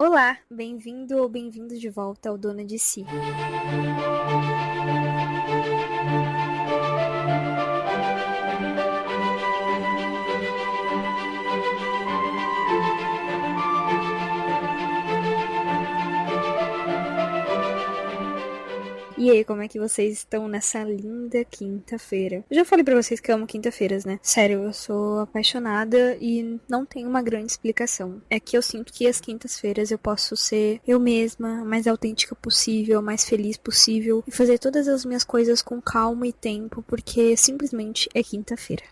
Olá, bem-vindo ou bem-vindo de volta ao Dona de Si. E aí, como é que vocês estão nessa linda quinta-feira? Eu já falei pra vocês que eu amo quinta-feiras, né? Sério, eu sou apaixonada e não tem uma grande explicação. É que eu sinto que as quintas-feiras eu posso ser eu mesma, a mais autêntica possível, a mais feliz possível e fazer todas as minhas coisas com calma e tempo, porque simplesmente é quinta-feira.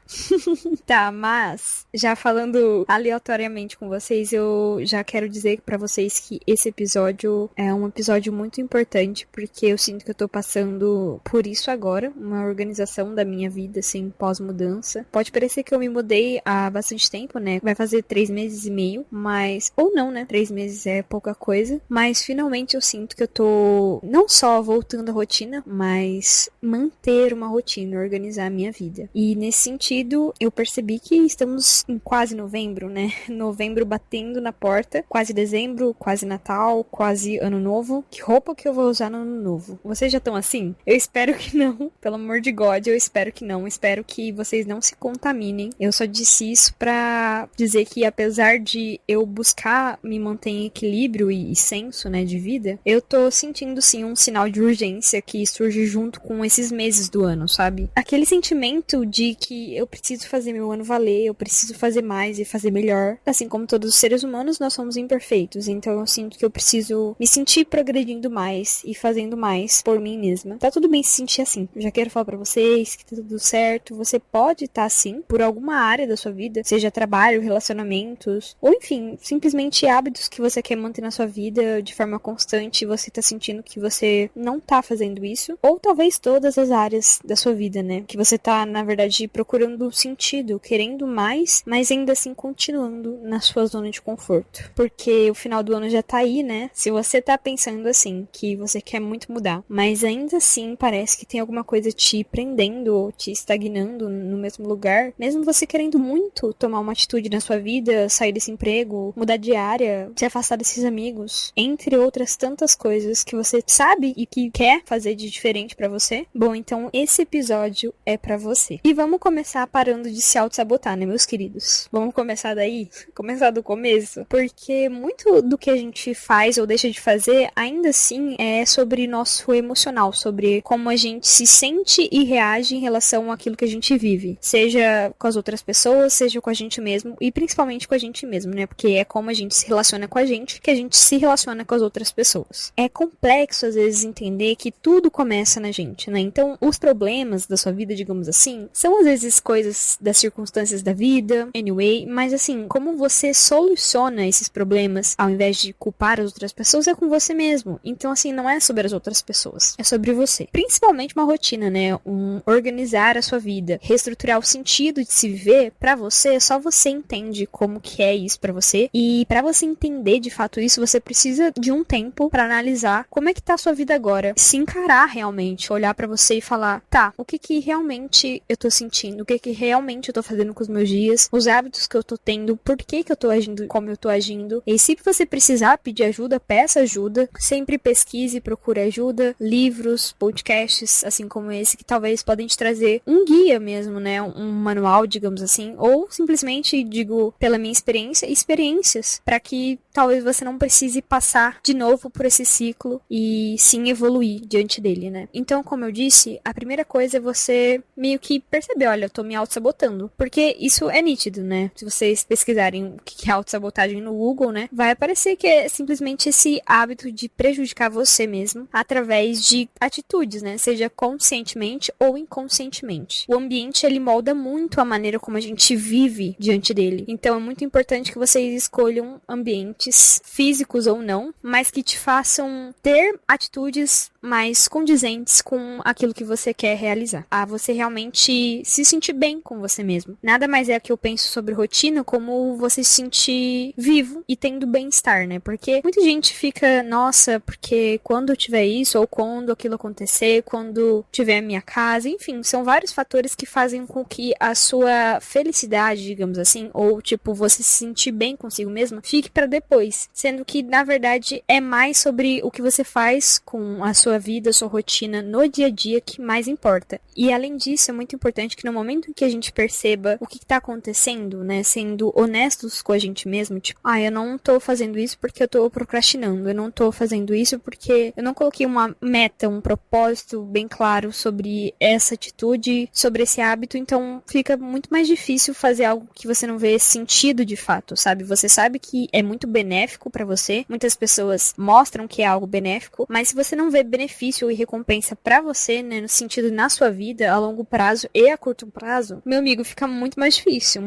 Tá, mas já falando aleatoriamente com vocês, eu já quero dizer pra vocês que esse episódio é um episódio muito importante, porque eu sinto que eu tô passando por isso agora, uma organização da minha vida, assim, pós-mudança. Pode parecer que eu me mudei há bastante tempo, né? Vai fazer 3 meses e meio, mas... Ou não, né? 3 meses é pouca coisa. Mas finalmente eu sinto que eu tô não só voltando à rotina, mas manter uma rotina, organizar a minha vida. E nesse sentido, eu percebi que estamos em quase novembro, né? Novembro batendo na porta, quase dezembro, quase Natal, quase Ano Novo. Que roupa que eu vou usar no Ano Novo? Vocês já estão assim? Eu espero que não. Pelo amor de God, eu espero que não. Espero que vocês não se contaminem. Eu só disse isso pra dizer que apesar de eu buscar me manter em equilíbrio e senso, né, de vida, eu tô sentindo sim um sinal de urgência que surge junto com esses meses do ano, sabe? Aquele sentimento de que eu preciso fazer meu ano valer, eu preciso fazer mais e fazer melhor. Assim como todos os seres humanos, nós somos imperfeitos. Então eu sinto que eu preciso me sentir progredindo mais e fazendo mais por mim mesma. Tá tudo bem se sentir assim. Eu já quero falar pra vocês que tá tudo certo. Você pode estar assim por alguma área da sua vida, seja trabalho, relacionamentos, ou enfim, simplesmente hábitos que você quer manter na sua vida de forma constante e você tá sentindo que você não tá fazendo isso. Ou talvez todas as áreas da sua vida, né? Que você tá, na verdade, procurando sentido, querendo mais, mas ainda assim continuando na sua zona de conforto. Porque o final do ano já tá aí, né? Se você tá pensando assim, que você quer muito mudar, mas ainda assim parece que tem alguma coisa te prendendo ou te estagnando no mesmo lugar, mesmo você querendo muito tomar uma atitude na sua vida, sair desse emprego, mudar de área, se afastar desses amigos, entre outras tantas coisas que você sabe e que quer fazer de diferente pra você, bom, então esse episódio é pra você. E vamos começar parando de se auto-sabotar, né, meus queridos? Vamos começar daí? Começar do começo? Porque muito do que a gente faz ou deixa de fazer, ainda assim, é sobre nosso emocional, sobre como a gente se sente e reage em relação àquilo que a gente vive. Seja com as outras pessoas, seja com a gente mesmo, e principalmente com a gente mesmo, né? Porque é como a gente se relaciona com a gente que a gente se relaciona com as outras pessoas. É complexo, às vezes, entender que tudo começa na gente, né? Então, os problemas da sua vida, digamos assim, são às vezes coisas das circunstâncias da vida, anyway, mas assim, como você soluciona esses problemas, ao invés de culpar as outras pessoas, é com você mesmo. Então, assim, não é sobre as outras pessoas, é sobre você. Principalmente uma rotina, né? Organizar a sua vida, reestruturar o sentido de se viver, pra você, só você entende como que é isso pra você. E pra você entender de fato isso, você precisa de um tempo pra analisar como é que tá a sua vida agora, se encarar realmente, olhar pra você e falar, tá, o que realmente eu tô sentindo, o que realmente eu tô fazendo com os meus dias, os hábitos que eu tô tendo, por que eu tô agindo como eu tô agindo. E se você precisar pedir ajuda, peça ajuda, sempre pesquise, procure ajuda, livros, podcasts, assim como esse, que talvez podem te trazer um guia mesmo, né, um manual, digamos assim, ou simplesmente, digo, pela minha experiência, experiências, para que talvez você não precise passar de novo por esse ciclo e sim evoluir diante dele, né. Então, como eu disse, a primeira coisa é você meio que perceber, olha, eu tô me auto-sabotando, porque isso é nítido, né, se vocês pesquisarem o que é auto-sabotagem no Google, né, vai aparecer que é simplesmente esse hábito de prejudicar você mesmo através de atitudes, né, seja conscientemente ou inconscientemente. O ambiente, ele molda muito a maneira como a gente vive diante dele, então é muito importante que vocês escolham ambientes físicos ou não, mas que te façam ter atitudes mais condizentes com aquilo que você quer realizar. A você realmente se sentir bem com você mesmo. Nada mais é que eu penso sobre rotina como você se sentir vivo e tendo bem-estar, né? Porque muita gente fica, nossa, porque quando eu tiver isso ou quando quando aquilo acontecer, quando tiver a minha casa, enfim, são vários fatores que fazem com que a sua felicidade, digamos assim, ou tipo, você se sentir bem consigo mesmo, fique para depois, sendo que na verdade é mais sobre o que você faz com a sua vida, a sua rotina no dia a dia que mais importa. E além disso, é muito importante que no momento em que a gente perceba o que está acontecendo, né, sendo honestos com a gente mesmo, tipo, eu não tô fazendo isso porque eu tô procrastinando, eu não tô fazendo isso porque eu não coloquei uma meta, um propósito bem claro sobre essa atitude, sobre esse hábito, então fica muito mais difícil fazer algo que você não vê sentido de fato, sabe? Você sabe que é muito benéfico pra você, muitas pessoas mostram que é algo benéfico, mas se você não vê benefício e recompensa pra você, né, no sentido na sua vida, a longo prazo e a curto prazo, meu amigo, fica muito mais difícil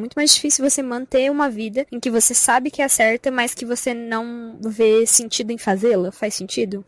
você manter uma vida em que você sabe que é certa, mas que você não vê sentido em fazê-la. Faz sentido?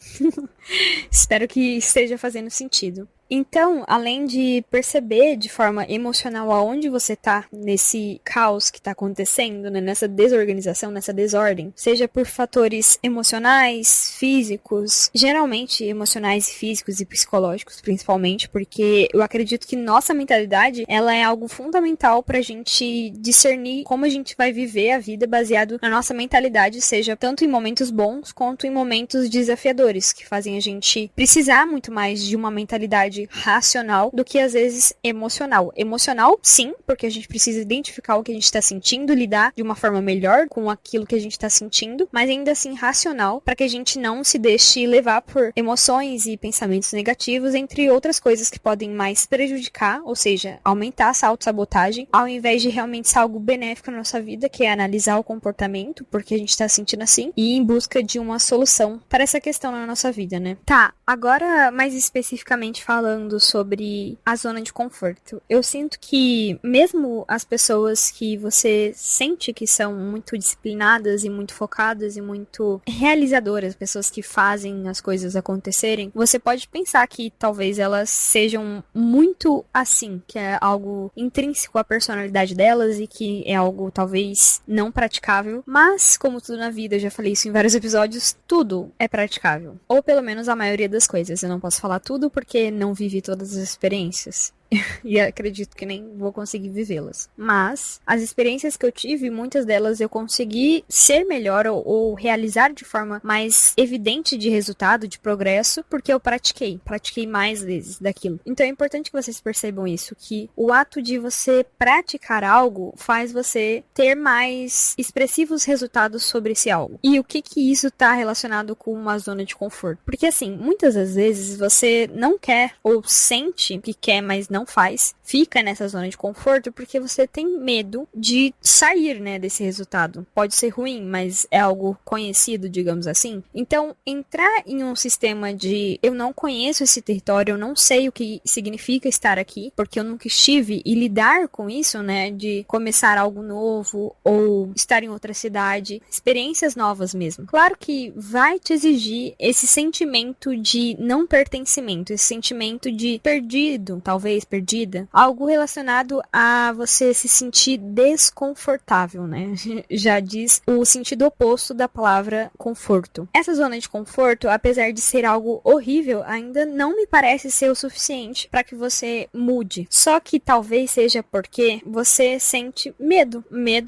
Espero que esteja fazendo sentido. Então, além de perceber de forma emocional aonde você tá nesse caos que tá acontecendo, né, nessa desorganização, nessa desordem, seja por fatores emocionais, físicos, geralmente emocionais, físicos e psicológicos, principalmente, porque eu acredito que nossa mentalidade, ela é algo fundamental pra gente discernir como a gente vai viver a vida baseado na nossa mentalidade, seja tanto em momentos bons quanto em momentos desafiadores, que fazem a gente precisar muito mais de uma mentalidade racional do que às vezes emocional. Emocional, sim, porque a gente precisa identificar o que a gente está sentindo, lidar de uma forma melhor com aquilo que a gente está sentindo, mas ainda assim racional, para que a gente não se deixe levar por emoções e pensamentos negativos, entre outras coisas que podem mais prejudicar, ou seja, aumentar essa autossabotagem, ao invés de realmente ser algo benéfico na nossa vida, que é analisar o comportamento, porque a gente está sentindo assim, e ir em busca de uma solução para essa questão na nossa vida, né? Tá, agora mais especificamente falando sobre a zona de conforto. Eu sinto que mesmo as pessoas que você sente que são muito disciplinadas e muito focadas e muito realizadoras, pessoas que fazem as coisas acontecerem, você pode pensar que talvez elas sejam muito assim, que é algo intrínseco à personalidade delas e que é algo talvez não praticável, mas como tudo na vida, eu já falei isso em vários episódios, tudo é praticável. Ou pelo menos a maioria das coisas. Eu não posso falar tudo porque não vivi todas as experiências. E acredito que nem vou conseguir vivê-las. Mas as experiências que eu tive, muitas delas eu consegui ser melhor ou realizar de forma mais evidente de resultado, de progresso, porque eu pratiquei mais vezes daquilo. Então é importante que vocês percebam isso, que o ato de você praticar algo faz você ter mais expressivos resultados sobre esse algo. E o que isso está relacionado com uma zona de conforto? Porque assim, muitas das vezes você não quer ou sente que quer, mas não faz, fica nessa zona de conforto porque você tem medo de sair, né, desse resultado. Pode ser ruim, mas é algo conhecido, digamos assim. Então, entrar em um sistema de eu não conheço esse território, eu não sei o que significa estar aqui, porque eu nunca estive, e lidar com isso, né, de começar algo novo ou estar em outra cidade, experiências novas mesmo. Claro que vai te exigir esse sentimento de não pertencimento, esse sentimento de perdido, talvez perdida, algo relacionado a você se sentir desconfortável, né? Já diz o sentido oposto da palavra conforto. Essa zona de conforto, apesar de ser algo horrível, ainda não me parece ser o suficiente para que você mude. Só que talvez seja porque você sente medo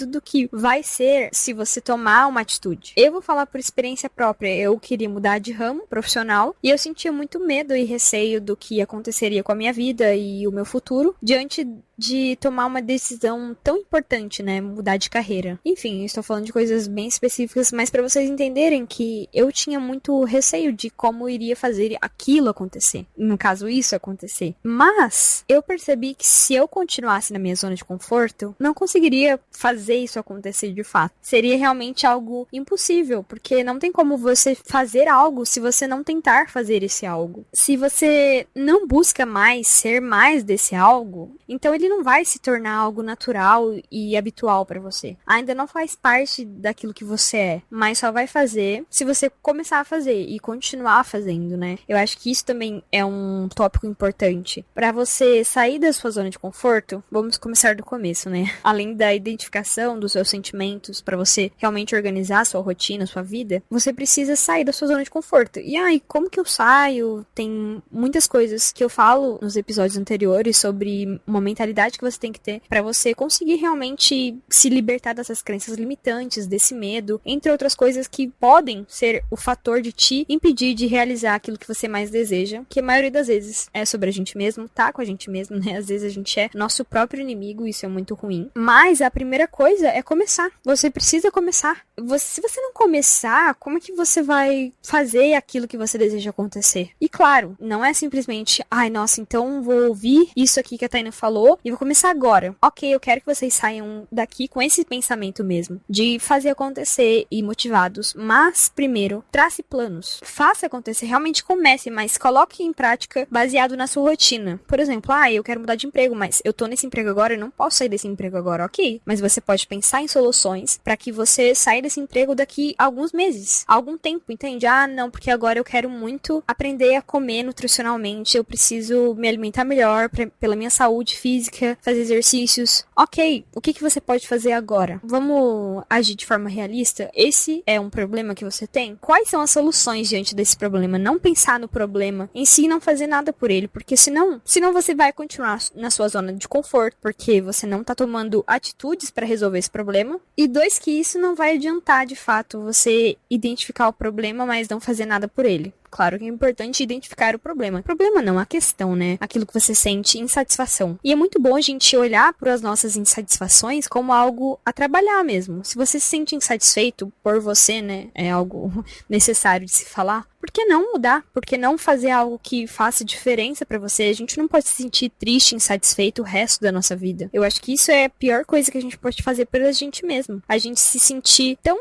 do que vai ser se você tomar uma atitude. Eu vou falar por experiência própria, eu queria mudar de ramo profissional e eu sentia muito medo e receio do que aconteceria com a minha vida e o meu futuro diante de tomar uma decisão tão importante, né, mudar de carreira. Enfim, estou falando de coisas bem específicas, mas para vocês entenderem que eu tinha muito receio de como iria fazer aquilo acontecer, no caso isso acontecer. Mas eu percebi que se eu continuasse na minha zona de conforto, não conseguiria fazer isso acontecer de fato. Seria realmente algo impossível, porque não tem como você fazer algo se você não tentar fazer esse algo. Se você não busca mais ser mais desse algo, então ele ele não vai se tornar algo natural e habitual pra você. Ainda não faz parte daquilo que você é, mas só vai fazer se você começar a fazer e continuar fazendo, né? Eu acho que isso também é um tópico importante. Pra você sair da sua zona de conforto, vamos começar do começo, né? Além da identificação dos seus sentimentos, pra você realmente organizar a sua rotina, a sua vida, você precisa sair da sua zona de conforto. E aí, como que eu saio? Tem muitas coisas que eu falo nos episódios anteriores sobre uma mentalidade que você tem que ter pra você conseguir realmente se libertar dessas crenças limitantes, desse medo, entre outras coisas que podem ser o fator de te impedir de realizar aquilo que você mais deseja, que a maioria das vezes é sobre a gente mesmo, tá com a gente mesmo, né? Às vezes a gente é nosso próprio inimigo, isso é muito ruim. Mas a primeira coisa é começar. Você precisa começar. Se você não começar, como é que você vai fazer aquilo que você deseja acontecer? E claro, não é simplesmente, ai, nossa, então vou ouvir isso aqui que a Taina falou e vou começar agora. Ok, eu quero que vocês saiam daqui com esse pensamento mesmo, de fazer acontecer e motivados. Mas, primeiro, trace planos. Faça acontecer, realmente comece, mas coloque em prática baseado na sua rotina. Por exemplo, eu quero mudar de emprego, mas eu tô nesse emprego agora e não posso sair desse emprego agora, ok? Mas você pode pensar em soluções para que você saia desse emprego daqui a alguns meses, algum tempo, entende? Não, porque agora eu quero muito aprender a comer nutricionalmente, eu preciso me alimentar melhor pela minha saúde física, fazer exercícios. Ok, o que você pode fazer agora? Vamos agir de forma realista? Esse é um problema que você tem? Quais são as soluções diante desse problema? Não pensar no problema em si e não fazer nada por ele, porque senão você vai continuar na sua zona de conforto, porque você não tá tomando atitudes para resolver esse problema. E dois, que isso não vai adiantar de fato você identificar o problema, mas não fazer nada por ele. Claro que é importante identificar o problema. Problema não, a questão, né? Aquilo que você sente insatisfação. E é muito bom a gente olhar para as nossas insatisfações como algo a trabalhar mesmo. Se você se sente insatisfeito por você, né? É algo necessário de se falar. Por que não mudar? Por que não fazer algo que faça diferença pra você? A gente não pode se sentir triste, insatisfeito o resto da nossa vida. Eu acho que isso é a pior coisa que a gente pode fazer pela gente mesmo. A gente se sentir tão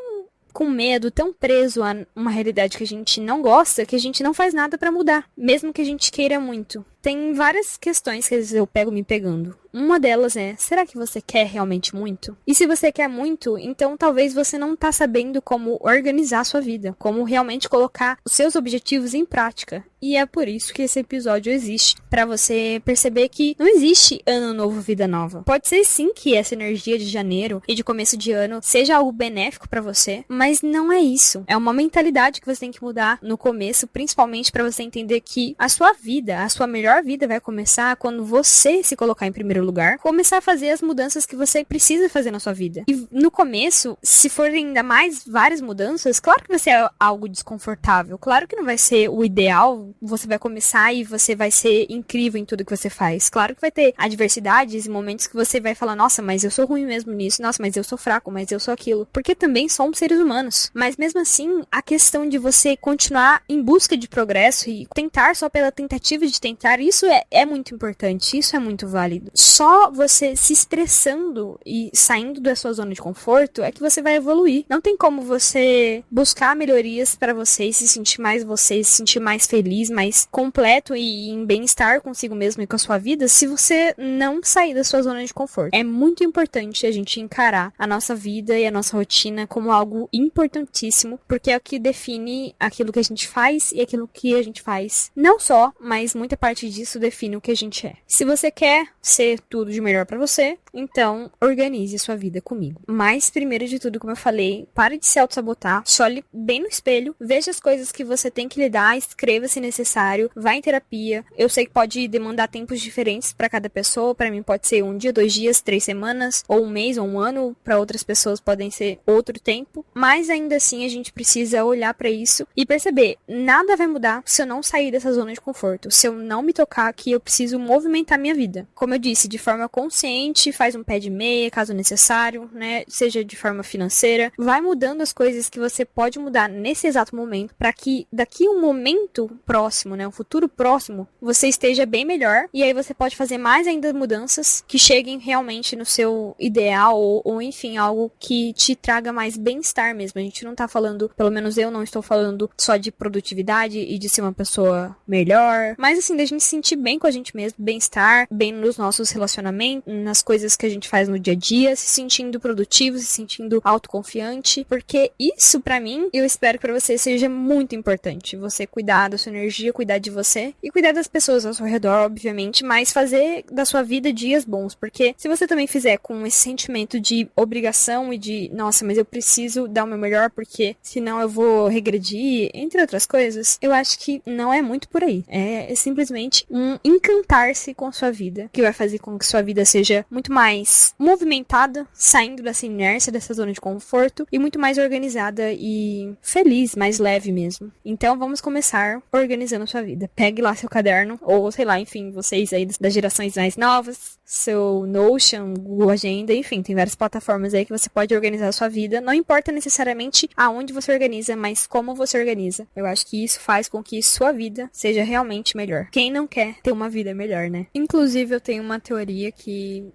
com medo, tão preso a uma realidade que a gente não gosta, que a gente não faz nada pra mudar, mesmo que a gente queira muito. Tem várias questões que às vezes eu pego me pegando. Uma delas é, será que você quer realmente muito? E se você quer muito, então talvez você não tá sabendo como organizar a sua vida, como realmente colocar os seus objetivos em prática. E é por isso que esse episódio existe, pra você perceber que não existe ano novo, vida nova. Pode ser sim que essa energia de janeiro e de começo de ano seja algo benéfico pra você, mas não é isso. É uma mentalidade que você tem que mudar no começo, principalmente pra você entender que a sua vida, a sua melhor vida vai começar quando você se colocar em primeiro lugar, começar a fazer as mudanças que você precisa fazer na sua vida. E no começo, se forem ainda mais várias mudanças, claro que vai ser algo desconfortável, claro que não vai ser o ideal, você vai começar e você vai ser incrível em tudo que você faz. Claro que vai ter adversidades e momentos que você vai falar, nossa, mas eu sou ruim mesmo nisso, nossa, mas eu sou fraco, mas eu sou aquilo, porque também somos seres humanos. Mas mesmo assim, a questão de você continuar em busca de progresso e tentar só pela tentativa de tentar, isso é muito importante, isso é muito válido. Só você se expressando e saindo da sua zona de conforto é que você vai evoluir. Não tem como você buscar melhorias para você se sentir mais você, se sentir mais feliz, mais completo e em bem-estar consigo mesmo e com a sua vida se você não sair da sua zona de conforto. É muito importante a gente encarar a nossa vida e a nossa rotina como algo importantíssimo, porque é o que define aquilo que a gente faz e aquilo que a gente faz. Não só, mas muita parte disso define o que a gente é. Se você quer ser tudo de melhor pra você, então organize sua vida comigo. Mas, primeiro de tudo, como eu falei, pare de se auto-sabotar, só olhe bem no espelho, veja as coisas que você tem que lidar, escreva se necessário, vá em terapia. Eu sei que pode demandar tempos diferentes pra cada pessoa, pra mim pode ser 1 dia, 2 dias, 3 semanas, ou 1 mês, ou 1 ano, pra outras pessoas podem ser outro tempo, mas ainda assim a gente precisa olhar pra isso e perceber, nada vai mudar se eu não sair dessa zona de conforto, se eu não me tocar que eu preciso movimentar minha vida. Como eu disse, de forma consciente, faz um pé de meia, caso necessário, né? Seja de forma financeira. Vai mudando as coisas que você pode mudar nesse exato momento, para que daqui um momento próximo, né? Um futuro próximo, você esteja bem melhor. E aí você pode fazer mais ainda mudanças que cheguem realmente no seu ideal, ou enfim, algo que te traga mais bem-estar mesmo. A gente não tá falando, pelo menos eu não estou falando só de produtividade e de ser uma pessoa melhor, mas assim, da gente se sentir bem com a gente mesmo, bem-estar, bem nos nossos relacionamentos, nas coisas que a gente faz no dia a dia, se sentindo produtivo, se sentindo autoconfiante, porque isso pra mim, eu espero que pra você seja muito importante, você cuidar da sua energia, cuidar de você e cuidar das pessoas ao seu redor, obviamente, mas fazer da sua vida dias bons, porque se você também fizer com esse sentimento de obrigação e de, nossa, mas eu preciso dar o meu melhor porque senão eu vou regredir, entre outras coisas, eu acho que não é muito por aí. É simplesmente um encantar-se com sua vida, que vai fazer com que sua vida seja muito mais movimentada, saindo dessa inércia, dessa zona de conforto, e muito mais organizada e feliz, mais leve mesmo. Então vamos começar organizando sua vida. Pegue lá seu caderno, ou sei lá, enfim, vocês aí das gerações mais novas, seu Notion, Google Agenda, enfim, tem várias plataformas aí que você pode organizar a sua vida. Não importa necessariamente aonde você organiza, mas como você organiza. Eu acho que isso faz com que sua vida seja realmente melhor. Quem não quer ter uma vida melhor, né? Inclusive, eu tenho uma teoria que...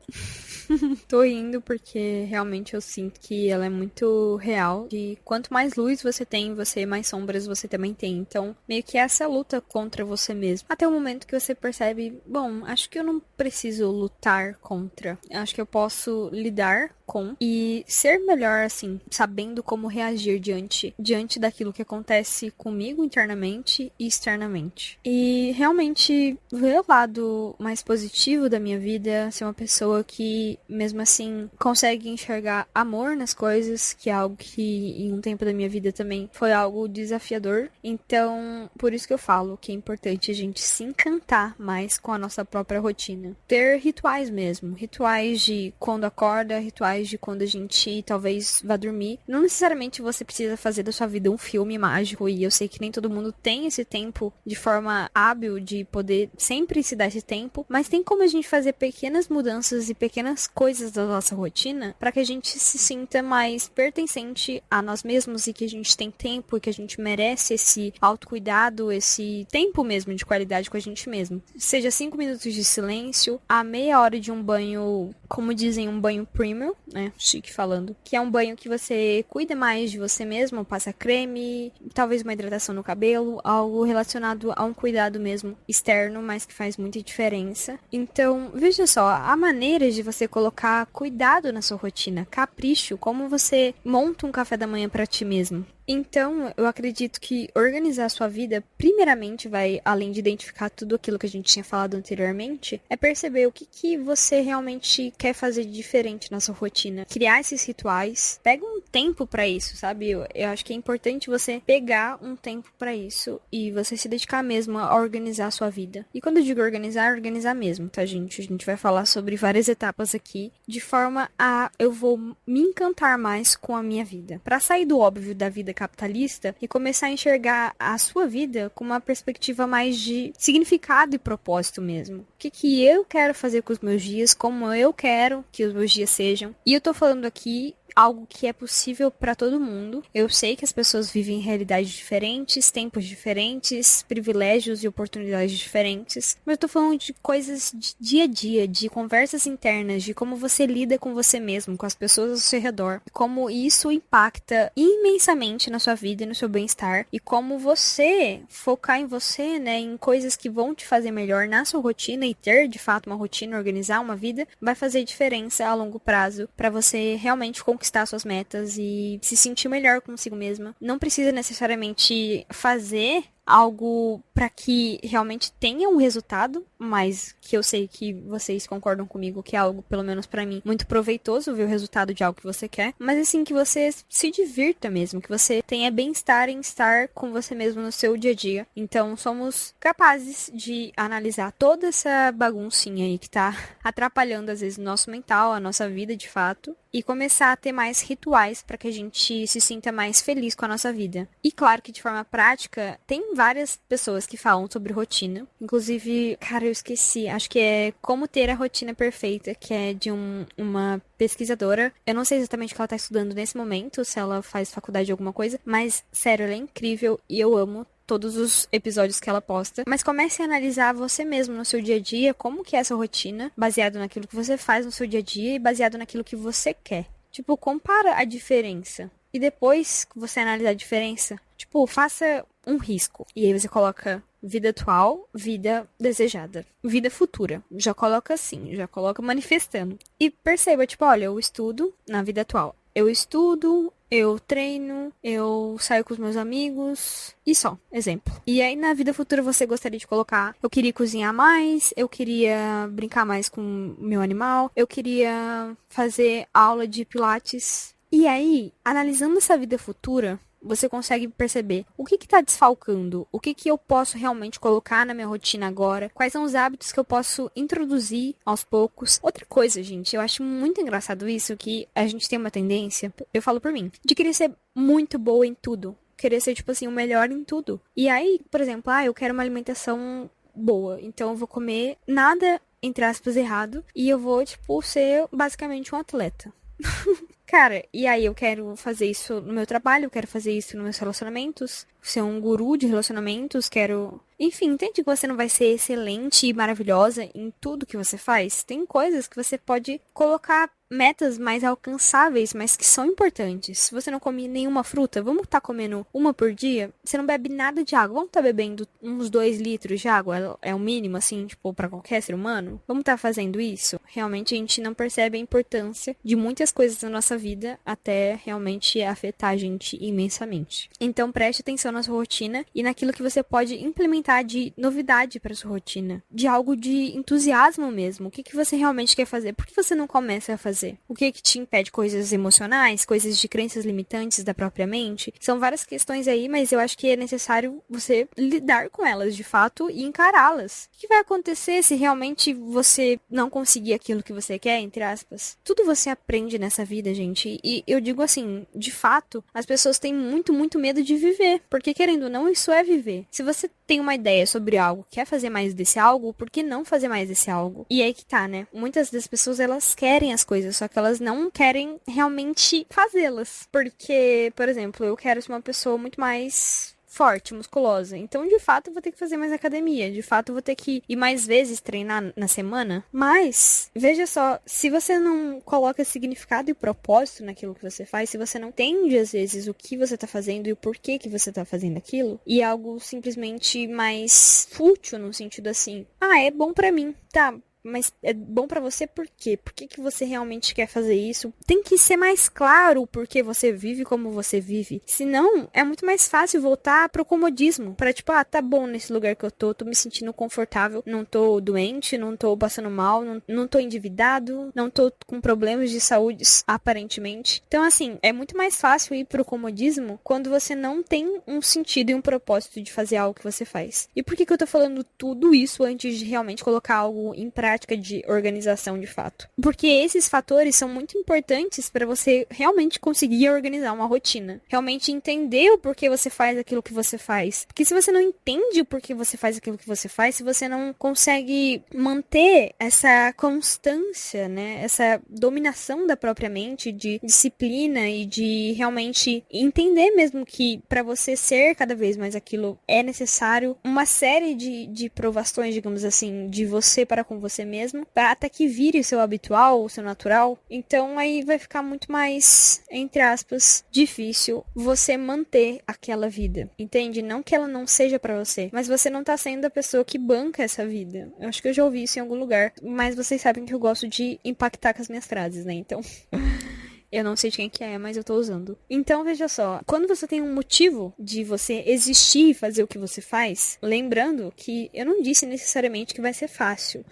Tô rindo porque realmente eu sinto que ela é muito real. E quanto mais luz você tem em você, mais sombras você também tem. Então, meio que essa luta contra você mesmo. Até o momento que você percebe, bom, acho que eu não preciso lutar contra. Acho que eu posso lidar com e ser melhor, assim, sabendo como reagir diante daquilo que acontece comigo internamente e externamente. E realmente ver o lado mais positivo da minha vida, ser uma pessoa que, mesmo assim, consegue enxergar amor nas coisas, que é algo que em um tempo da minha vida também foi algo desafiador. Então, por isso que eu falo que é importante a gente se encantar mais com a nossa própria rotina. Ter rituais mesmo, rituais de quando acorda, rituais de quando a gente talvez vá dormir. Não necessariamente você precisa fazer da sua vida um filme mágico, e eu sei que nem todo mundo tem esse tempo de forma hábil de poder sempre se dar esse tempo, mas tem como a gente fazer pequenas mudanças e pequenas coisas da nossa rotina para que a gente se sinta mais pertencente a nós mesmos e que a gente tem tempo e que a gente merece esse autocuidado, esse tempo mesmo de qualidade com a gente mesmo. Seja 5 minutos de silêncio, a meia hora de um banho, como dizem, um banho premium, né? Chique falando. Que é um banho que você cuida mais de você mesmo, passa creme, talvez uma hidratação no cabelo, algo relacionado a um cuidado mesmo externo, mas que faz muita diferença. Então, veja só, há maneiras de você colocar cuidado na sua rotina, capricho, como você monta um café da manhã para ti mesmo. Então, eu acredito que organizar a sua vida, primeiramente, vai, além de identificar tudo aquilo que a gente tinha falado anteriormente, é perceber o que você realmente quer fazer de diferente na sua rotina. Criar esses rituais. Pega um tempo pra isso, sabe? Eu acho que é importante você pegar um tempo pra isso e você se dedicar mesmo a organizar a sua vida. E quando eu digo organizar, organizar mesmo, tá, gente? A gente vai falar sobre várias etapas aqui, de forma a eu vou me encantar mais com a minha vida. Pra sair do óbvio da vida capitalista e começar a enxergar a sua vida com uma perspectiva mais de significado e propósito mesmo. O que eu quero fazer com os meus dias, como eu quero que os meus dias sejam. E eu tô falando aqui algo que é possível para todo mundo. Eu sei que as pessoas vivem realidades diferentes, tempos diferentes, privilégios e oportunidades diferentes, mas eu tô falando de coisas de dia a dia, de conversas internas, de como você lida com você mesmo, com as pessoas ao seu redor, como isso impacta imensamente na sua vida e no seu bem-estar, e como você focar em você, né, em coisas que vão te fazer melhor na sua rotina e ter, de fato, uma rotina, organizar uma vida, vai fazer diferença a longo prazo para você realmente conquistar suas metas e se sentir melhor consigo mesma. Não precisa necessariamente fazer algo para que realmente tenha um resultado, mas que eu sei que vocês concordam comigo que é algo, pelo menos para mim, muito proveitoso ver o resultado de algo que você quer, mas assim, que você se divirta mesmo, que você tenha bem-estar em estar com você mesmo no seu dia a dia. Então, somos capazes de analisar toda essa baguncinha aí que tá atrapalhando, às vezes, o nosso mental, a nossa vida, de fato, e começar a ter mais rituais para que a gente se sinta mais feliz com a nossa vida. E claro que de forma prática, tem várias pessoas que falam sobre rotina. Inclusive, cara, eu esqueci, acho que é Como Ter a Rotina Perfeita, que é de uma pesquisadora. Eu não sei exatamente o que ela tá estudando nesse momento, se ela faz faculdade de alguma coisa, mas, sério, ela é incrível e eu amo todos os episódios que ela posta. Mas comece a analisar você mesmo no seu dia a dia, como que é essa rotina, baseado naquilo que você faz no seu dia a dia e baseado naquilo que você quer. Tipo, compara a diferença. e depois que você analisar a diferença, tipo, faça um risco. E aí você coloca vida atual, vida desejada, vida futura. Já coloca assim, já coloca manifestando. E perceba, tipo, olha, eu estudo na vida atual. Eu estudo, eu treino, eu saio com os meus amigos e só, exemplo. E aí na vida futura você gostaria de colocar, eu queria cozinhar mais, eu queria brincar mais com o meu animal, eu queria fazer aula de pilates. E aí, analisando essa vida futura, você consegue perceber o que está desfalcando, o que eu posso realmente colocar na minha rotina agora, quais são os hábitos que eu posso introduzir aos poucos. Outra coisa, gente, eu acho muito engraçado isso, que a gente tem uma tendência, eu falo por mim, de querer ser muito boa em tudo, querer ser, tipo assim, o melhor em tudo. E aí, por exemplo, eu quero uma alimentação boa, então eu vou comer nada, entre aspas, errado, e eu vou, tipo, ser basicamente um atleta. Cara, e aí eu quero fazer isso no meu trabalho, eu quero fazer isso nos meus relacionamentos, ser um guru de relacionamentos, quero... Enfim, entende que você não vai ser excelente e maravilhosa em tudo que você faz? Tem coisas que você pode colocar metas mais alcançáveis, mas que são importantes. Se você não come nenhuma fruta, vamos estar comendo uma por dia? Você não bebe nada de água, vamos estar bebendo uns 2 litros de água? É o mínimo, assim, tipo, para qualquer ser humano? Vamos estar fazendo isso? Realmente a gente não percebe a importância de muitas coisas na nossa vida até realmente afetar a gente imensamente. Então preste atenção na sua rotina e naquilo que você pode implementar de novidade para sua rotina, de algo de entusiasmo mesmo. O que você realmente quer fazer? Por que você não começa a fazer? O que te impede? Coisas emocionais, coisas de crenças limitantes da própria mente? São várias questões aí, mas eu acho que é necessário você lidar com elas de fato e encará-las. O que vai acontecer se realmente você não conseguir aquilo que você quer, entre aspas? Tudo você aprende nessa vida, gente. E eu digo assim, de fato, as pessoas têm muito, muito medo de viver. Porque, querendo ou não, isso é viver. Se você tem uma ideia sobre algo, quer fazer mais desse algo, por que não fazer mais desse algo? E aí que tá, né? Muitas das pessoas, elas querem as coisas, só que elas não querem realmente fazê-las. Porque, por exemplo, eu quero ser uma pessoa muito mais forte, musculosa. Então, de fato, eu vou ter que fazer mais academia. De fato, eu vou ter que ir mais vezes treinar na semana. Mas, veja só, se você não coloca significado e propósito naquilo que você faz, se você não entende, às vezes, o que você tá fazendo e o porquê que você tá fazendo aquilo, e algo simplesmente mais fútil, no sentido assim, é bom pra mim, tá? Mas é bom pra você por quê? Por que você realmente quer fazer isso? Tem que ser mais claro o porquê você vive como você vive. Senão, é muito mais fácil voltar pro comodismo. Pra tipo, tá bom nesse lugar que eu tô me sentindo confortável, não tô doente, não tô passando mal, não tô endividado, não tô com problemas de saúde, aparentemente. Então, assim, é muito mais fácil ir pro comodismo quando você não tem um sentido e um propósito de fazer algo que você faz. E por que eu tô falando tudo isso antes de realmente colocar algo em prática de organização de fato? Porque esses fatores são muito importantes para você realmente conseguir organizar uma rotina. Realmente entender o porquê você faz aquilo que você faz. Porque se você não entende o porquê você faz aquilo que você faz, se você não consegue manter essa constância, né? Essa dominação da própria mente, de disciplina e de realmente entender mesmo que para você ser cada vez mais aquilo é necessário uma série de provações, digamos assim, de você para com você mesmo, para até que vire o seu habitual, o seu natural. Então aí vai ficar muito mais, entre aspas, difícil você manter aquela vida, entende? Não que ela não seja para você, mas você não tá sendo a pessoa que banca essa vida. Eu acho que eu já ouvi isso em algum lugar, mas vocês sabem que eu gosto de impactar com as minhas frases, né? Então... Eu não sei de quem que é, mas eu tô usando. Então, veja só. Quando você tem um motivo de você existir e fazer o que você faz, lembrando que eu não disse necessariamente que vai ser fácil.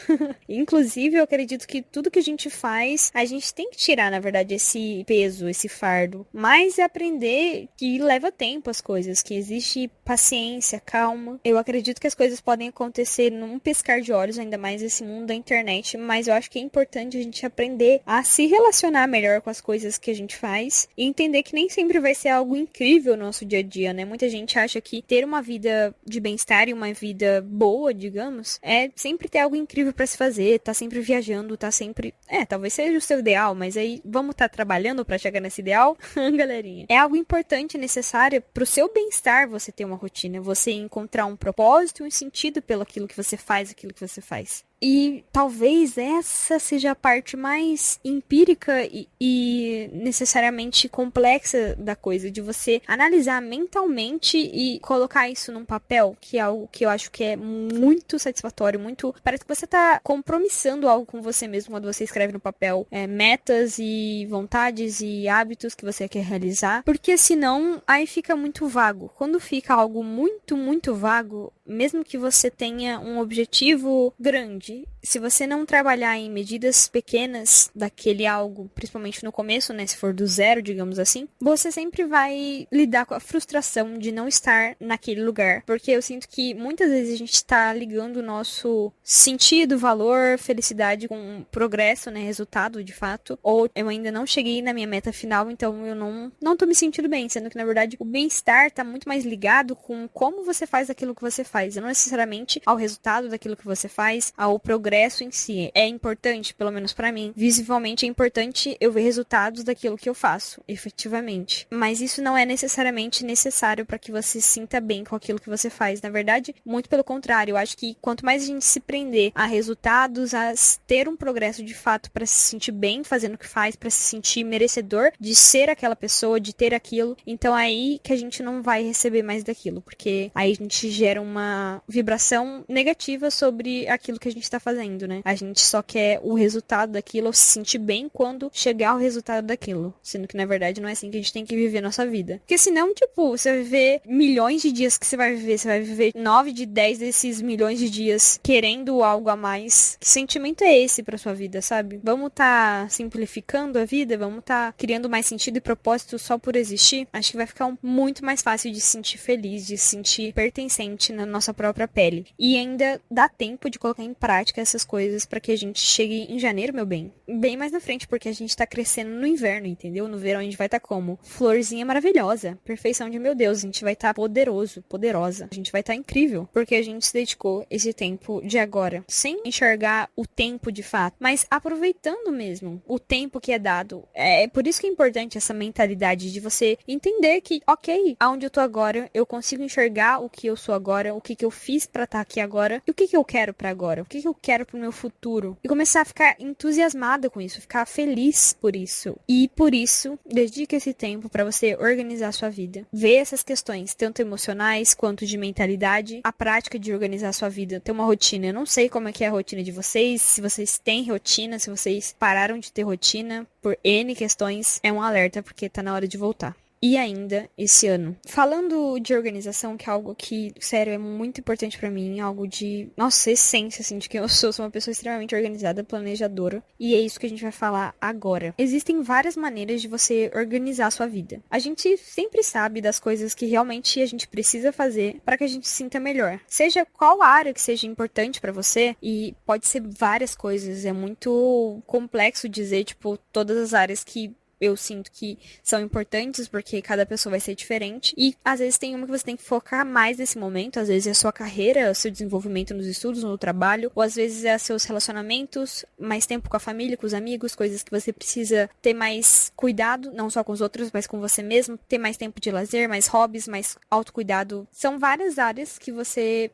Inclusive, eu acredito que tudo que a gente faz, a gente tem que tirar, na verdade, esse peso, esse fardo. Mas é aprender que leva tempo as coisas, que existe paciência, calma. Eu acredito que as coisas podem acontecer num piscar de olhos, ainda mais esse mundo da internet, mas eu acho que é importante a gente aprender a se relacionar melhor com as coisas que a gente faz e entender que nem sempre vai ser algo incrível no nosso dia a dia, né? Muita gente acha que ter uma vida de bem-estar e uma vida boa, digamos, é sempre ter algo incrível pra se fazer, tá sempre viajando, tá sempre... talvez seja o seu ideal, mas aí vamos tá trabalhando pra chegar nesse ideal? Galerinha. É algo importante e necessário pro seu bem-estar você ter uma rotina, você encontrar um propósito e um sentido pelo aquilo que você faz, aquilo que você faz. E talvez essa seja a parte mais empírica e necessariamente complexa da coisa, de você analisar mentalmente e colocar isso num papel, que é algo que eu acho que é muito satisfatório, muito... Parece que você tá compromissando algo com você mesmo quando você escreve no papel metas e vontades e hábitos que você quer realizar, porque senão aí fica muito vago. Quando fica algo muito, muito vago, mesmo que você tenha um objetivo grande, se você não trabalhar em medidas pequenas daquele algo, principalmente no começo, né, se for do zero, digamos assim, você sempre vai lidar com a frustração de não estar naquele lugar. Porque eu sinto que muitas vezes a gente está ligando o nosso sentido, valor, felicidade com progresso, né, resultado de fato, ou eu ainda não cheguei na minha meta final, então eu não tô me sentindo bem, sendo que na verdade o bem-estar tá muito mais ligado com como você faz aquilo que você faz, e não necessariamente ao resultado daquilo que você faz, ao progresso em si. É importante, pelo menos pra mim, visivelmente é importante eu ver resultados daquilo que eu faço, efetivamente. Mas isso não é necessariamente necessário para que você se sinta bem com aquilo que você faz. Na verdade, muito pelo contrário, eu acho que quanto mais a gente se prender a resultados, a ter um progresso de fato para se sentir bem fazendo o que faz, para se sentir merecedor de ser aquela pessoa, de ter aquilo, então é aí que a gente não vai receber mais daquilo, porque aí a gente gera uma vibração negativa sobre aquilo que a gente tá fazendo, né? A gente só quer o resultado daquilo, ou se sentir bem quando chegar ao resultado daquilo, sendo que na verdade não é assim que a gente tem que viver a nossa vida. Porque senão, tipo, você vai viver milhões de dias que você vai viver 9 de 10 desses milhões de dias querendo algo a mais. Que sentimento é esse pra sua vida, sabe? Vamos tá simplificando a vida? Vamos tá criando mais sentido e propósito só por existir? Acho que vai ficar muito mais fácil de se sentir feliz, de se sentir pertencente na nossa própria pele. E ainda dá tempo de colocar em prática essas coisas pra que a gente chegue em janeiro, meu bem. Bem mais na frente, porque a gente tá crescendo no inverno, entendeu? No verão a gente vai tá como? Florzinha maravilhosa. Perfeição de meu Deus. A gente vai tá poderoso, poderosa. A gente vai tá incrível. Porque a gente se dedicou esse tempo de agora. Sem enxergar o tempo de fato. Mas aproveitando mesmo o tempo que é dado. É por isso que é importante essa mentalidade de você entender que, ok, aonde eu tô agora, eu consigo enxergar o que eu sou agora, o que eu fiz pra estar aqui agora, e o que eu quero pra agora, o que eu quero pro meu futuro. E começar a ficar entusiasmada com isso, ficar feliz por isso. E por isso, dedique esse tempo pra você organizar a sua vida. Ver essas questões, tanto emocionais quanto de mentalidade, a prática de organizar a sua vida, ter uma rotina. Eu não sei como é que é a rotina de vocês, se vocês têm rotina, se vocês pararam de ter rotina por N questões, é um alerta porque tá na hora de voltar. E ainda esse ano. Falando de organização, que é algo que, sério, é muito importante pra mim, algo de, nossa, essência, assim, de quem eu sou. Sou uma pessoa extremamente organizada, planejadora. E é isso que a gente vai falar agora. Existem várias maneiras de você organizar a sua vida. A gente sempre sabe das coisas que realmente a gente precisa fazer para que a gente se sinta melhor. Seja qual área que seja importante pra você, e pode ser várias coisas. É muito complexo dizer, tipo, todas as áreas que eu sinto que são importantes, porque cada pessoa vai ser diferente. E às vezes tem uma que você tem que focar mais nesse momento. Às vezes é a sua carreira, o seu desenvolvimento nos estudos, no trabalho. Ou às vezes é seus relacionamentos, mais tempo com a família, com os amigos. Coisas que você precisa ter mais cuidado, não só com os outros, mas com você mesmo. Ter mais tempo de lazer, mais hobbies, mais autocuidado. São várias áreas que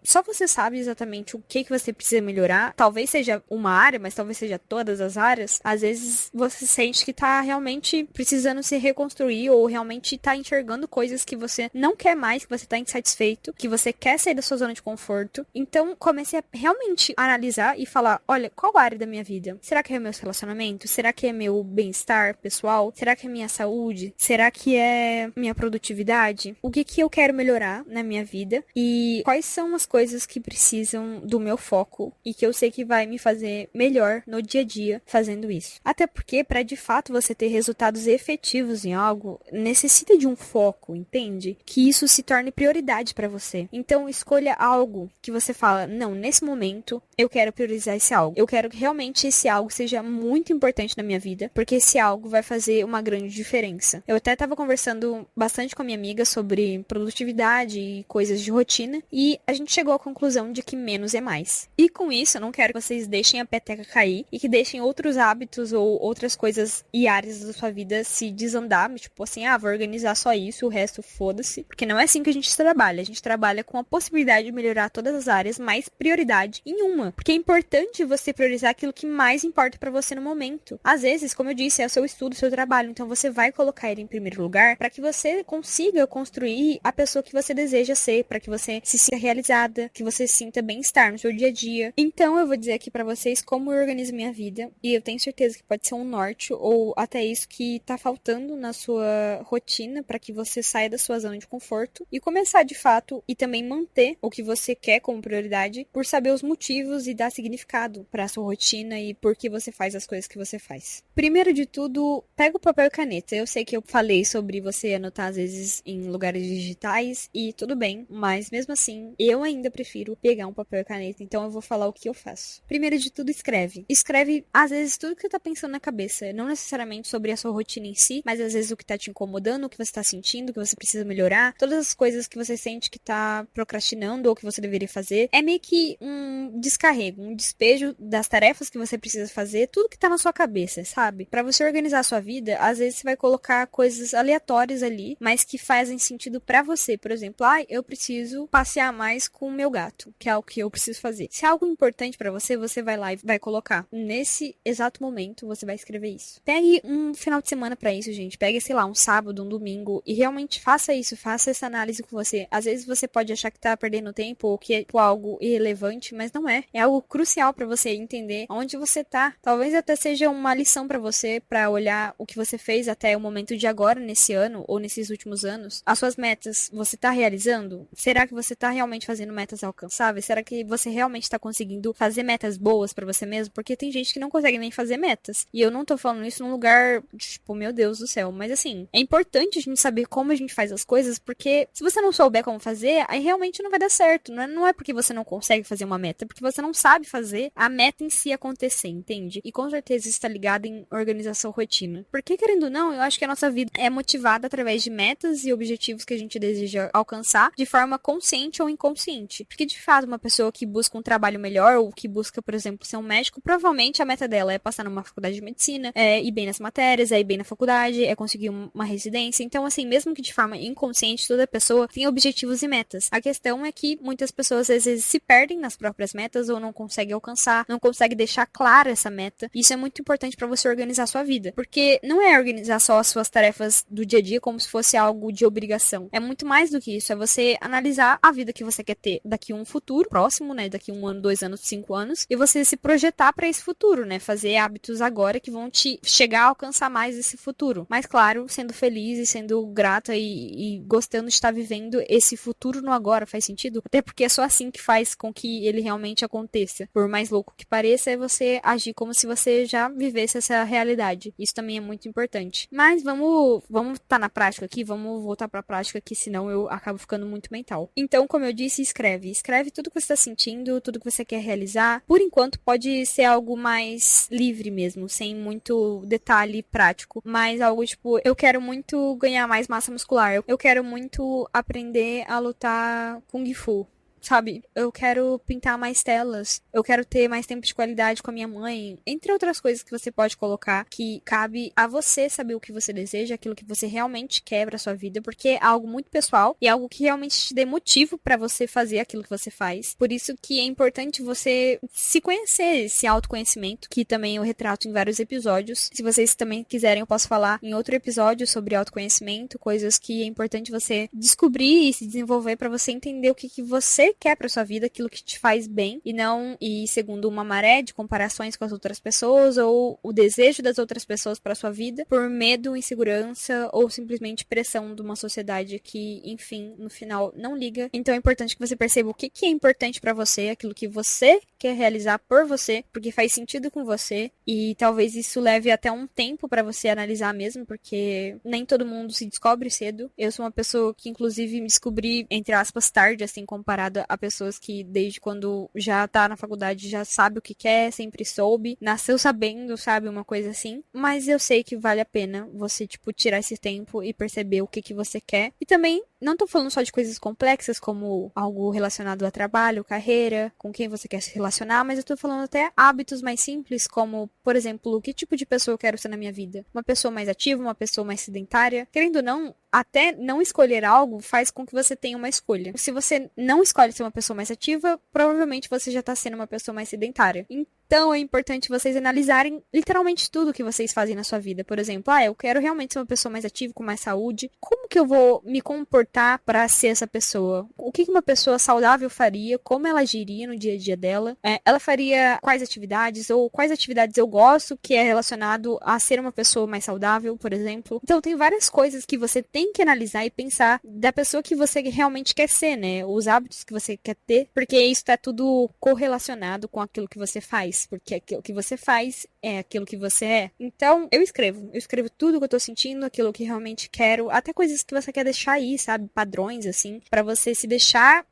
só você sabe exatamente o que você precisa melhorar. Talvez seja uma área, mas talvez seja todas as áreas. Às vezes você sente que tá realmente precisando se reconstruir, ou realmente tá enxergando coisas que você não quer mais, que você tá insatisfeito, que você quer sair da sua zona de conforto. Então, comece a realmente analisar e falar, olha, qual área da minha vida? Será que é meus relacionamentos? Será que é meu bem-estar pessoal? Será que é minha saúde? Será que é minha produtividade? O que eu quero melhorar na minha vida? E quais são as coisas que precisam do meu foco e que eu sei que vai me fazer melhor no dia a dia fazendo isso? Até porque, para de fato você ter resultados efetivos em algo, necessita de um foco, entende? Que isso se torne prioridade para você. Então, escolha algo que você fala, não, nesse momento eu quero priorizar esse algo. Eu quero que realmente esse algo seja muito importante na minha vida, porque esse algo vai fazer uma grande diferença. Eu até estava conversando bastante com a minha amiga sobre produtividade e coisas de rotina, e a gente chegou à conclusão de que menos é mais. E com isso, eu não quero que vocês deixem a peteca cair e que deixem outros hábitos ou outras coisas e áreas da sua vida se desandar, tipo assim, vou organizar só isso, o resto foda-se. Porque não é assim que a gente trabalha. A gente trabalha com a possibilidade de melhorar todas as áreas, mas prioridade em uma. Porque é importante você priorizar aquilo que mais importa pra você no momento. Às vezes, como eu disse, é o seu estudo, o seu trabalho. Então você vai colocar ele em primeiro lugar para que você consiga construir a pessoa que você deseja ser, para que você se sinta realizada, que você sinta bem-estar no seu dia a dia. Então eu vou dizer aqui pra vocês como eu organizo minha vida, e eu tenho certeza que pode ser um norte ou até isso que tá faltando na sua rotina para que você saia da sua zona de conforto e começar de fato e também manter o que você quer como prioridade por saber os motivos e dar significado para sua rotina e por que você faz as coisas que você faz. Primeiro de tudo, pega o papel e caneta. Eu sei que eu falei sobre você anotar às vezes em lugares digitais e tudo bem, mas mesmo assim, eu ainda prefiro pegar um papel e caneta, então eu vou falar o que eu faço. Primeiro de tudo, escreve. Escreve, às vezes, tudo que você tá pensando na cabeça, não necessariamente sobre a sua rotina em si, mas às vezes o que tá te incomodando, o que você tá sentindo, o que você precisa melhorar, todas as coisas que você sente que tá procrastinando ou que você deveria fazer. É meio que um descarrego, um despejo das tarefas que você precisa fazer, tudo que tá na sua cabeça, sabe? Pra você organizar a sua vida, às vezes você vai colocar coisas aleatórias ali, mas que fazem sentido pra você. Por exemplo, eu preciso passear mais com o meu gato, que é algo que eu preciso fazer. Se é algo importante pra você, você vai lá e vai colocar. Nesse exato momento, você vai escrever isso. Pegue um final de semana pra isso, gente. Pegue, sei lá, um sábado, um domingo e realmente faça isso, faça essa análise com você. Às vezes você pode achar que tá perdendo tempo ou que é algo irrelevante, mas não é. É algo crucial pra você entender onde você tá. Talvez até seja uma lição pra você, pra olhar o que você fez até o momento de agora, nesse ano ou nesses últimos anos. As suas metas, você tá realizando? Será que você tá realmente fazendo metas alcançáveis? Será que você realmente tá conseguindo fazer metas boas pra você mesmo? Porque tem gente que não consegue nem fazer metas. E eu não tô falando isso num lugar, tipo, meu Deus do céu. Mas assim, é importante a gente saber como a gente faz as coisas, porque se você não souber como fazer, aí realmente não vai dar certo. Não é porque você não consegue fazer uma meta, é porque você não sabe fazer a meta em si acontecer, entende? E com certeza isso tá ligado em organização rotina. Porque, querendo ou não, eu acho que a nossa vida é motivada através de metas e objetivos que a gente deseja alcançar de forma consciente ou inconsciente. Porque, de fato, uma pessoa que busca um trabalho melhor ou que busca, por exemplo, ser um médico, provavelmente a meta dela é passar numa faculdade de medicina, é ir bem nas matérias, é ir bem na faculdade, é conseguir uma residência. Então, assim, mesmo que de forma inconsciente, toda pessoa tem objetivos e metas. A questão é que muitas pessoas, às vezes, se perdem nas próprias metas ou não conseguem alcançar, não conseguem deixar clara essa meta. Isso é muito importante para você organizar a sua vida. Porque não é organizar só as suas tarefas do dia a dia como se fosse algo de obrigação. É muito mais do que isso. É você analisar a vida que você quer ter daqui a um futuro próximo, né? Daqui 1 ano, 2 anos, 5 anos. E você se projetar para esse futuro, né? Fazer hábitos agora que vão te chegar a alcançar mais esse futuro. Mas, claro, sendo feliz e sendo grata e gostando de estar vivendo esse futuro no agora. Faz sentido? Até porque é só assim que faz com que ele realmente aconteça. Por mais louco que pareça, é você agir como se você já vivesse essa realidade. Isso também é muito importante. Mas vamos tá na prática aqui, vamos voltar pra prática aqui, senão eu acabo ficando muito mental. Então, como eu disse, escreve. Escreve tudo que você tá sentindo, tudo que você quer realizar. Por enquanto, pode ser algo mais livre mesmo, sem muito detalhe prático. Mas algo tipo, eu quero muito ganhar mais massa muscular. Eu quero muito aprender a lutar Kung Fu. Sabe, eu quero pintar mais telas, eu quero ter mais tempo de qualidade com a minha mãe, entre outras coisas que você pode colocar, que cabe a você saber o que você deseja, aquilo que você realmente quer pra sua vida, porque é algo muito pessoal e algo que realmente te dê motivo pra você fazer aquilo que você faz. Por isso que é importante você se conhecer, esse autoconhecimento, que também eu retrato em vários episódios. Se vocês também quiserem, eu posso falar em outro episódio sobre autoconhecimento, coisas que é importante você descobrir e se desenvolver pra você entender o que você quer pra sua vida, aquilo que te faz bem e não ir segundo uma maré de comparações com as outras pessoas ou o desejo das outras pessoas pra sua vida por medo, insegurança ou simplesmente pressão de uma sociedade que, enfim, no final não liga. Então é importante que você perceba o que é importante pra você, aquilo que você quer realizar por você, porque faz sentido com você e talvez isso leve até um tempo pra você analisar mesmo, porque nem todo mundo se descobre cedo. Eu sou uma pessoa que inclusive me descobri, entre aspas, tarde, assim, comparado ajuda a pessoas que desde quando já tá na faculdade já sabe o que quer, sempre soube, nasceu sabendo, sabe, uma coisa assim. Mas eu sei que vale a pena você, tipo, tirar esse tempo e perceber o que você quer. E também, não tô falando só de coisas complexas, como algo relacionado a trabalho, carreira, com quem você quer se relacionar, mas eu tô falando até hábitos mais simples, como, por exemplo, que tipo de pessoa eu quero ser na minha vida? Uma pessoa mais ativa, uma pessoa mais sedentária? Querendo ou não, até não escolher algo faz com que você tenha uma escolha. Se você não escolhe ser uma pessoa mais ativa, provavelmente você já tá sendo uma pessoa mais sedentária. Então é importante vocês analisarem literalmente tudo que vocês fazem na sua vida. Por exemplo, eu quero realmente ser uma pessoa mais ativa, com mais saúde. Como que eu vou me comportar para ser essa pessoa? O que uma pessoa saudável faria? Como ela agiria no dia a dia dela? Ela faria quais atividades? Ou quais atividades eu gosto que é relacionado a ser uma pessoa mais saudável, por exemplo? Então tem várias coisas que você tem que analisar e pensar da pessoa que você realmente quer ser, né? Os hábitos que você quer ter, porque isso tá tudo correlacionado com aquilo que você faz, porque aquilo que você faz é aquilo que você é. Então, eu escrevo tudo que eu tô sentindo, aquilo que realmente quero, até coisas que você quer deixar aí, sabe? Padrões, assim, pra você se deixar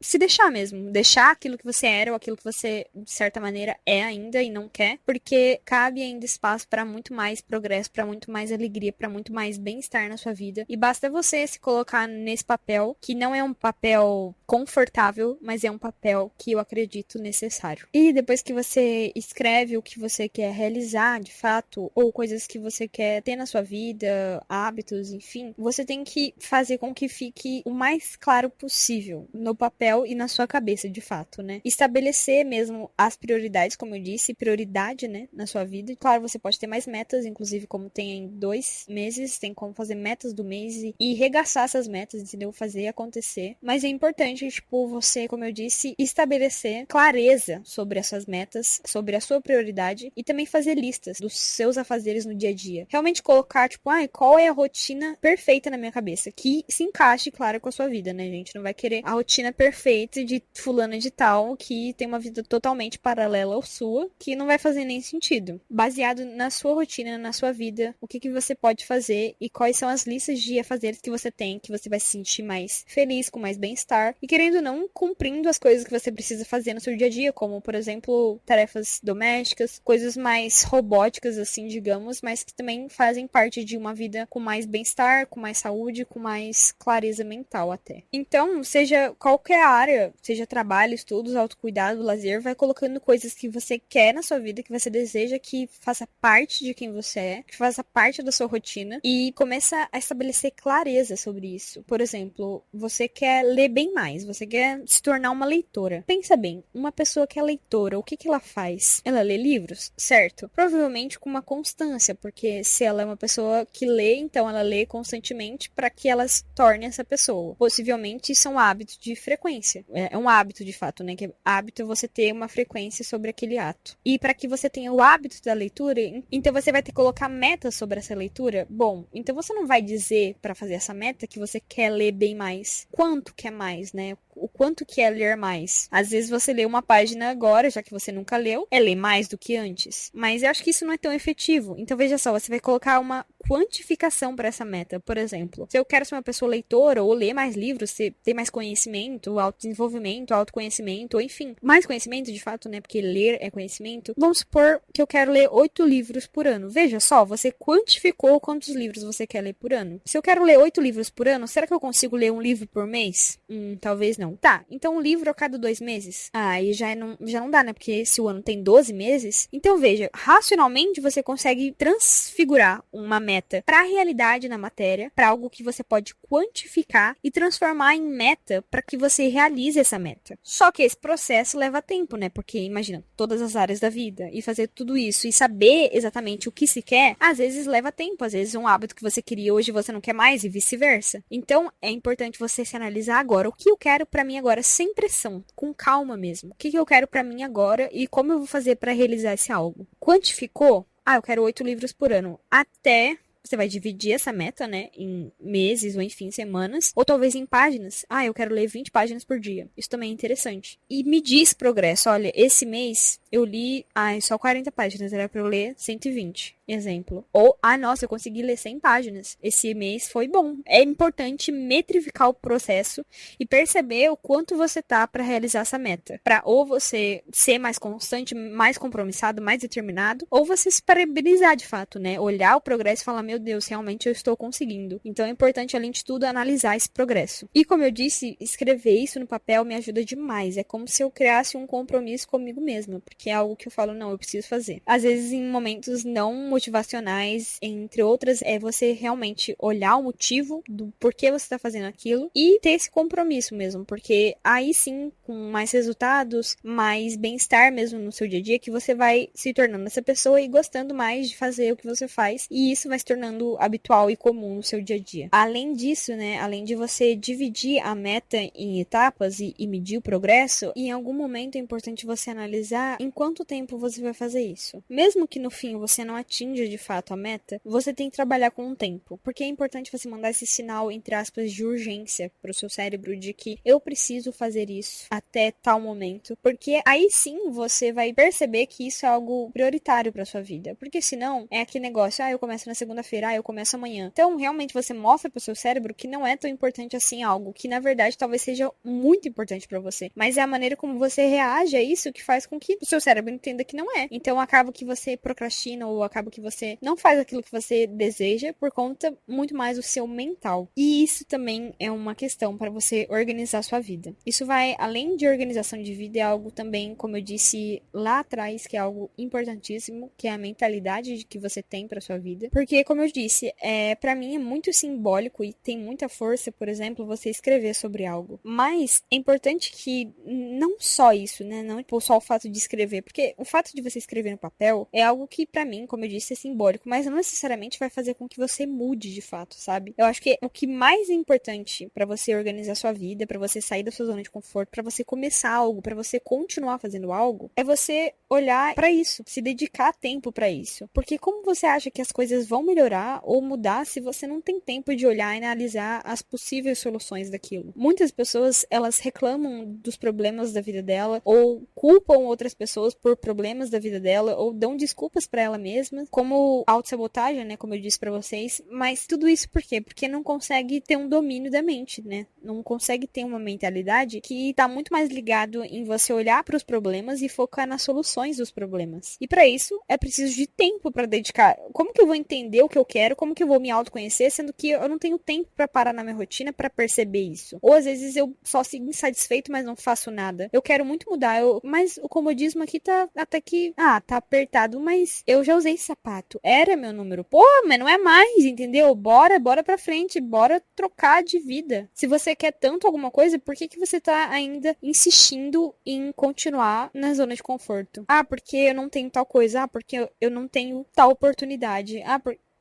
mesmo, deixar aquilo que você era ou aquilo que você, de certa maneira, é ainda e não quer, porque cabe ainda espaço pra muito mais progresso, pra muito mais alegria, pra muito mais bem-estar na sua vida, e basta você se colocar nesse papel, que não é um papel confortável, mas é um papel que eu acredito necessário. E depois que você escreve o que você quer realizar, de fato, ou coisas que você quer ter na sua vida, hábitos, enfim, você tem que fazer com que fique o mais claro possível no papel e na sua cabeça, de fato, né? Estabelecer mesmo as prioridades, como eu disse, prioridade, né, na sua vida. Claro, você pode ter mais metas, inclusive como tem em 2 meses, tem como fazer metas do mês e regaçar essas metas, entendeu? Fazer acontecer. Mas é importante, tipo, você, como eu disse, estabelecer clareza sobre essas metas, sobre a sua prioridade e também fazer listas dos seus afazeres no dia a dia. Realmente colocar, tipo, qual é a rotina perfeita na minha cabeça, que se encaixe, claro, com a sua vida, né, gente? Não vai querer a rotina perfeita de fulana de tal, que tem uma vida totalmente paralela à sua, que não vai fazer nem sentido. Baseado na sua rotina, na sua vida, o que você pode fazer e quais são as listas de afazeres que você tem, que você vai se sentir mais feliz, com mais bem-estar, e querendo ou não, cumprindo as coisas que você precisa fazer no seu dia a dia, como, por exemplo, tarefas domésticas, coisas mais robóticas, assim, digamos, mas que também fazem parte de uma vida com mais bem-estar, com mais saúde, com mais clareza mental até. Então, seja qualquer área, seja trabalho, estudos, autocuidado, lazer, vai colocando coisas que você quer na sua vida, que você deseja que faça parte de quem você é, que faça parte da sua rotina, e começa a estabelecer clareza sobre isso. Por exemplo, você quer ler bem mais, você quer se tornar uma leitora. Pensa bem, uma pessoa que é leitora, o que ela faz? Ela lê livros? Certo. Provavelmente com uma constância, porque se ela é uma pessoa que lê, então ela lê constantemente para que ela se torne essa pessoa. Possivelmente isso é um hábito de frequência. É um hábito de fato, né? Que hábito é você ter uma frequência sobre aquele ato. E para que você tenha o hábito da leitura, então você vai ter que colocar metas sobre essa leitura. Bom, então você não vai dizer para fazer essa meta que você quer ler bem mais. Quanto que é mais, né? O quanto que é ler mais. Às vezes você lê uma página agora, já que você nunca leu, é ler mais do que antes. Mas eu acho que isso não é tão efetivo. Então veja só, você vai colocar uma quantificação para essa meta. Por exemplo, se eu quero ser uma pessoa leitora ou ler mais livros, ter mais conhecimento, autodesenvolvimento, autoconhecimento, ou enfim, mais conhecimento de fato, né? Porque ler é conhecimento. Vamos supor que eu quero ler 8 livros por ano. Veja só, você quantificou quantos livros você quer ler por ano. Se eu quero ler 8 livros por ano, será que eu consigo ler um livro por mês? Talvez não. Tá, então um livro a cada 2 meses? Aí já não dá, né? Porque se o ano tem 12 meses, então veja, racionalmente você consegue transfigurar uma meta para a realidade na matéria, para algo que você pode quantificar e transformar em meta para que você realize essa meta. Só que esse processo leva tempo, né? Porque imagina, todas as áreas da vida e fazer tudo isso e saber exatamente o que se quer, às vezes leva tempo, às vezes um hábito que você queria hoje você não quer mais e vice-versa. Então é importante você se analisar agora, o que eu quero para mim agora, sem pressão, com calma mesmo. O que eu quero para mim agora e como eu vou fazer para realizar esse algo? Quantificou? Eu quero 8 livros por ano. Até você vai dividir essa meta, né, em meses ou enfim, semanas, ou talvez em páginas. Eu quero ler 20 páginas por dia. Isso também é interessante. E medir esse progresso. Olha, esse mês eu li, só 40 páginas, era para eu ler 120. exemplo. Ou, nossa, eu consegui ler 100 páginas. Esse mês foi bom. É importante metrificar o processo e perceber o quanto você tá para realizar essa meta. Para ou você ser mais constante, mais compromissado, mais determinado, ou você se parabenizar de fato, né? Olhar o progresso e falar, meu Deus, realmente eu estou conseguindo. Então é importante, além de tudo, analisar esse progresso. E como eu disse, escrever isso no papel me ajuda demais. É como se eu criasse um compromisso comigo mesma, porque é algo que eu falo, não, eu preciso fazer. Às vezes, em momentos não motivacionais, entre outras, é você realmente olhar o motivo do porquê você está fazendo aquilo e ter esse compromisso mesmo, porque aí sim, com mais resultados, mais bem-estar mesmo no seu dia a dia, que você vai se tornando essa pessoa e gostando mais de fazer o que você faz, e isso vai se tornando habitual e comum no seu dia a dia. Além disso, né, além de você dividir a meta em etapas e medir o progresso, em algum momento é importante você analisar em quanto tempo você vai fazer isso. Mesmo que no fim você não atinja de fato a meta, você tem que trabalhar com o tempo, porque é importante você mandar esse sinal, entre aspas, de urgência para o seu cérebro de que eu preciso fazer isso até tal momento, porque aí sim você vai perceber que isso é algo prioritário para sua vida, porque senão é aquele negócio, eu começo na segunda-feira, eu começo amanhã. Então realmente você mostra para o seu cérebro que não é tão importante assim algo, que na verdade talvez seja muito importante para você, mas é a maneira como você reage a isso que faz com que o seu cérebro entenda que não é. Então acaba que você procrastina ou acaba que você não faz aquilo que você deseja por conta muito mais do seu mental. E isso também é uma questão para você organizar a sua vida. Isso vai além de organização de vida, é algo também, como eu disse lá atrás, que é algo importantíssimo, que é a mentalidade que você tem para sua vida. Porque, como eu disse, para mim é muito simbólico e tem muita força, por exemplo, você escrever sobre algo. Mas é importante que não só isso, né? Não só o fato de escrever, porque o fato de você escrever no papel é algo que para mim, como eu disse, é simbólico, mas não necessariamente vai fazer com que você mude de fato, sabe? Eu acho que o que mais é importante para você organizar sua vida, para você sair da sua zona de conforto, para você começar algo, para você continuar fazendo algo, é você olhar para isso, se dedicar tempo para isso. Porque como você acha que as coisas vão melhorar ou mudar se você não tem tempo de olhar e analisar as possíveis soluções daquilo? Muitas pessoas, elas reclamam dos problemas da vida dela ou culpam outras pessoas por problemas da vida dela ou dão desculpas para ela mesma, como autossabotagem, né, como eu disse para vocês, mas tudo isso por quê? Porque não consegue ter um domínio da mente, né? Não consegue ter uma mentalidade que tá muito mais ligado em você olhar para os problemas e focar nas soluções dos problemas. E para isso é preciso de tempo para dedicar. Como que eu vou entender o que eu quero? Como que eu vou me autoconhecer, sendo que eu não tenho tempo para parar na minha rotina para perceber isso? Ou às vezes eu só sigo insatisfeito, mas não faço nada. Eu quero muito mudar, mas o comodismo aqui tá até que, tá apertado, mas eu já usei esse sapato. Era meu número. Pô, mas não é mais, entendeu? Bora pra frente, bora trocar de vida. Se você quer tanto alguma coisa, por que você tá ainda insistindo em continuar na zona de conforto? Porque eu não tenho tal coisa. Porque eu não tenho tal oportunidade.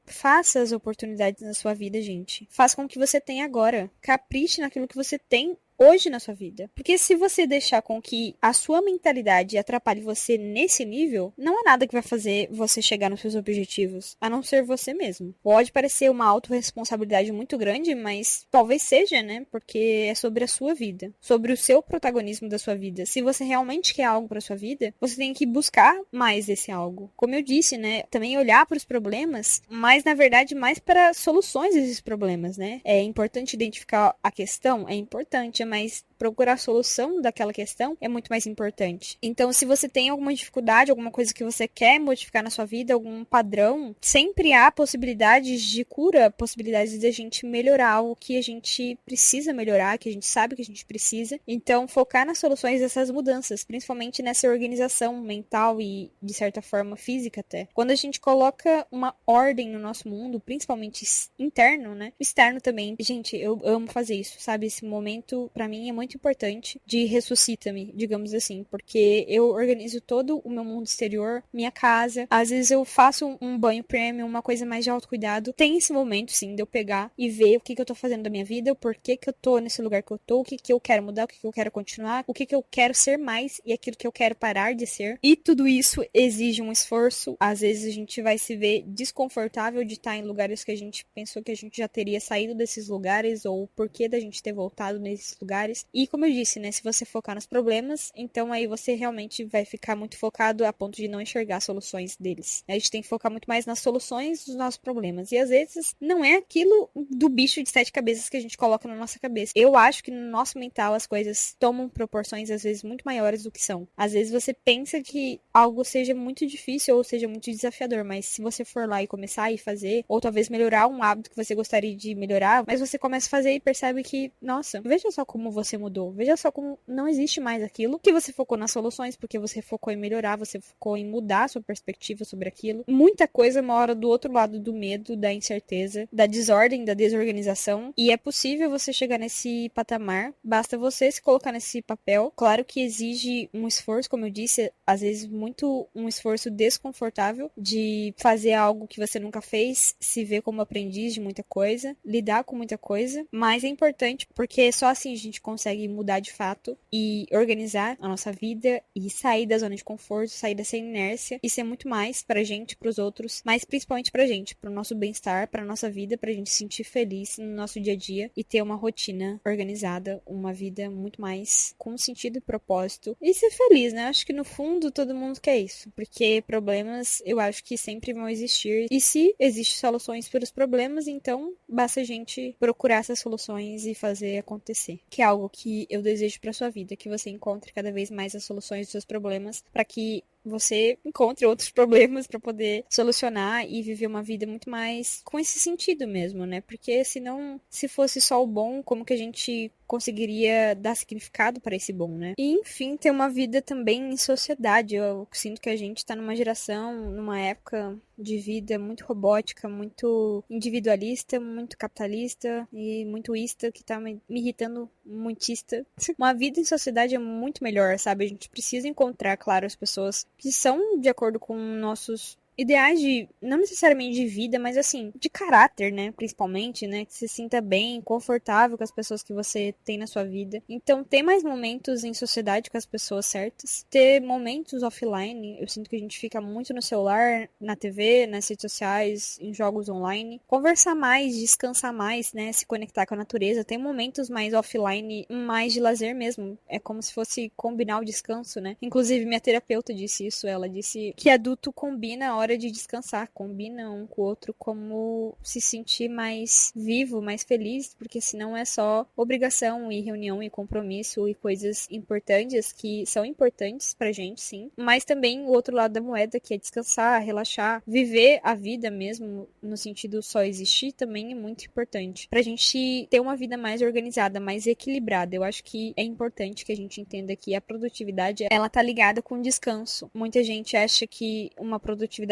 Faça as oportunidades na sua vida, gente. Faça com o que você tem agora. Capriche naquilo que você tem hoje na sua vida. Porque se você deixar com que a sua mentalidade atrapalhe você nesse nível, não é nada que vai fazer você chegar nos seus objetivos, a não ser você mesmo. Pode parecer uma autorresponsabilidade muito grande, mas talvez seja, né? Porque é sobre a sua vida, sobre o seu protagonismo da sua vida. Se você realmente quer algo para sua vida, você tem que buscar mais esse algo. Como eu disse, né? Também olhar para os problemas, mas na verdade mais para soluções desses problemas, né? É importante identificar a questão, é importante, mas procurar a solução daquela questão é muito mais importante. Então, se você tem alguma dificuldade, alguma coisa que você quer modificar na sua vida, algum padrão, sempre há possibilidades de cura, possibilidades de a gente melhorar o que a gente precisa melhorar, que a gente sabe que a gente precisa. Então, focar nas soluções dessas mudanças, principalmente nessa organização mental e, de certa forma, física até. Quando a gente coloca uma ordem no nosso mundo, principalmente interno, né? Externo também. Gente, eu amo fazer isso, sabe? Esse momento pra mim é muito importante de ressuscita-me, digamos assim, porque eu organizo todo o meu mundo exterior, minha casa, às vezes eu faço um banho premium, uma coisa mais de autocuidado. Tem esse momento, sim, de eu pegar e ver o que eu tô fazendo da minha vida, o porquê que eu tô nesse lugar que eu tô, o que eu quero mudar, o que eu quero continuar, o que eu quero ser mais e aquilo que eu quero parar de ser. E tudo isso exige um esforço. Às vezes a gente vai se ver desconfortável de estar em lugares que a gente pensou que a gente já teria saído desses lugares ou o porquê da gente ter voltado nesses lugares. E como eu disse, né, se você focar nos problemas, então aí você realmente vai ficar muito focado a ponto de não enxergar soluções deles. A gente tem que focar muito mais nas soluções dos nossos problemas. E às vezes não é aquilo do bicho de 7 cabeças que a gente coloca na nossa cabeça. Eu acho que no nosso mental as coisas tomam proporções às vezes muito maiores do que são. Às vezes você pensa que algo seja muito difícil ou seja muito desafiador, mas se você for lá e começar e fazer, ou talvez melhorar um hábito que você gostaria de melhorar, mas você começa a fazer e percebe que, nossa, veja só como você mudou, veja só como não existe mais aquilo que você focou nas soluções, porque você focou em melhorar, você focou em mudar a sua perspectiva sobre aquilo. Muita coisa mora do outro lado do medo, da incerteza, da desordem, da desorganização, e é possível você chegar nesse patamar, basta você se colocar nesse papel. Claro que exige um esforço, como eu disse, às vezes muito um esforço desconfortável de fazer algo que você nunca fez, se ver como aprendiz de muita coisa, lidar com muita coisa, mas é importante porque só assim a gente consegue mudar de fato e organizar a nossa vida e sair da zona de conforto, sair dessa inércia e ser muito mais pra gente, pros outros, mas principalmente pra gente, pro nosso bem-estar, pra nossa vida, pra gente se sentir feliz no nosso dia a dia e ter uma rotina organizada, uma vida muito mais com sentido e propósito e ser feliz, né? Acho que no fundo todo mundo quer isso, porque problemas eu acho que sempre vão existir e se existem soluções para os problemas, então basta a gente procurar essas soluções e fazer acontecer, que é algo que eu desejo para sua vida, que você encontre cada vez mais as soluções dos seus problemas para que você encontre outros problemas para poder solucionar e viver uma vida muito mais com esse sentido mesmo, né? Porque senão, se fosse só o bom, como que a gente conseguiria dar significado para esse bom, né? E, enfim, ter uma vida também em sociedade. Eu sinto que a gente tá numa geração, numa época de vida muito robótica, muito individualista, muito capitalista e muito ista, que tá me irritando muitista. Uma vida em sociedade é muito melhor, sabe? A gente precisa encontrar, claro, as pessoas que são de acordo com nossos ideais de, não necessariamente de vida, mas assim, de caráter, né, principalmente, né, que se sinta bem, confortável com as pessoas que você tem na sua vida. Então, ter mais momentos em sociedade com as pessoas certas, ter momentos offline, eu sinto que a gente fica muito no celular, na TV, nas redes sociais, em jogos online, conversar mais, descansar mais, né, se conectar com a natureza, ter momentos mais offline, mais de lazer mesmo, é como se fosse combinar o descanso, né, inclusive minha terapeuta disse isso, ela disse que adulto combina a hora de descansar, combina um com o outro como se sentir mais vivo, mais feliz, porque senão é só obrigação e reunião e compromisso e coisas importantes que são importantes pra gente, sim, mas também o outro lado da moeda, que é descansar, relaxar, viver a vida mesmo, no sentido só existir, também é muito importante pra gente ter uma vida mais organizada, mais equilibrada. Eu acho que é importante que a gente entenda que a produtividade, ela tá ligada com o descanso. Muita gente acha que uma produtividade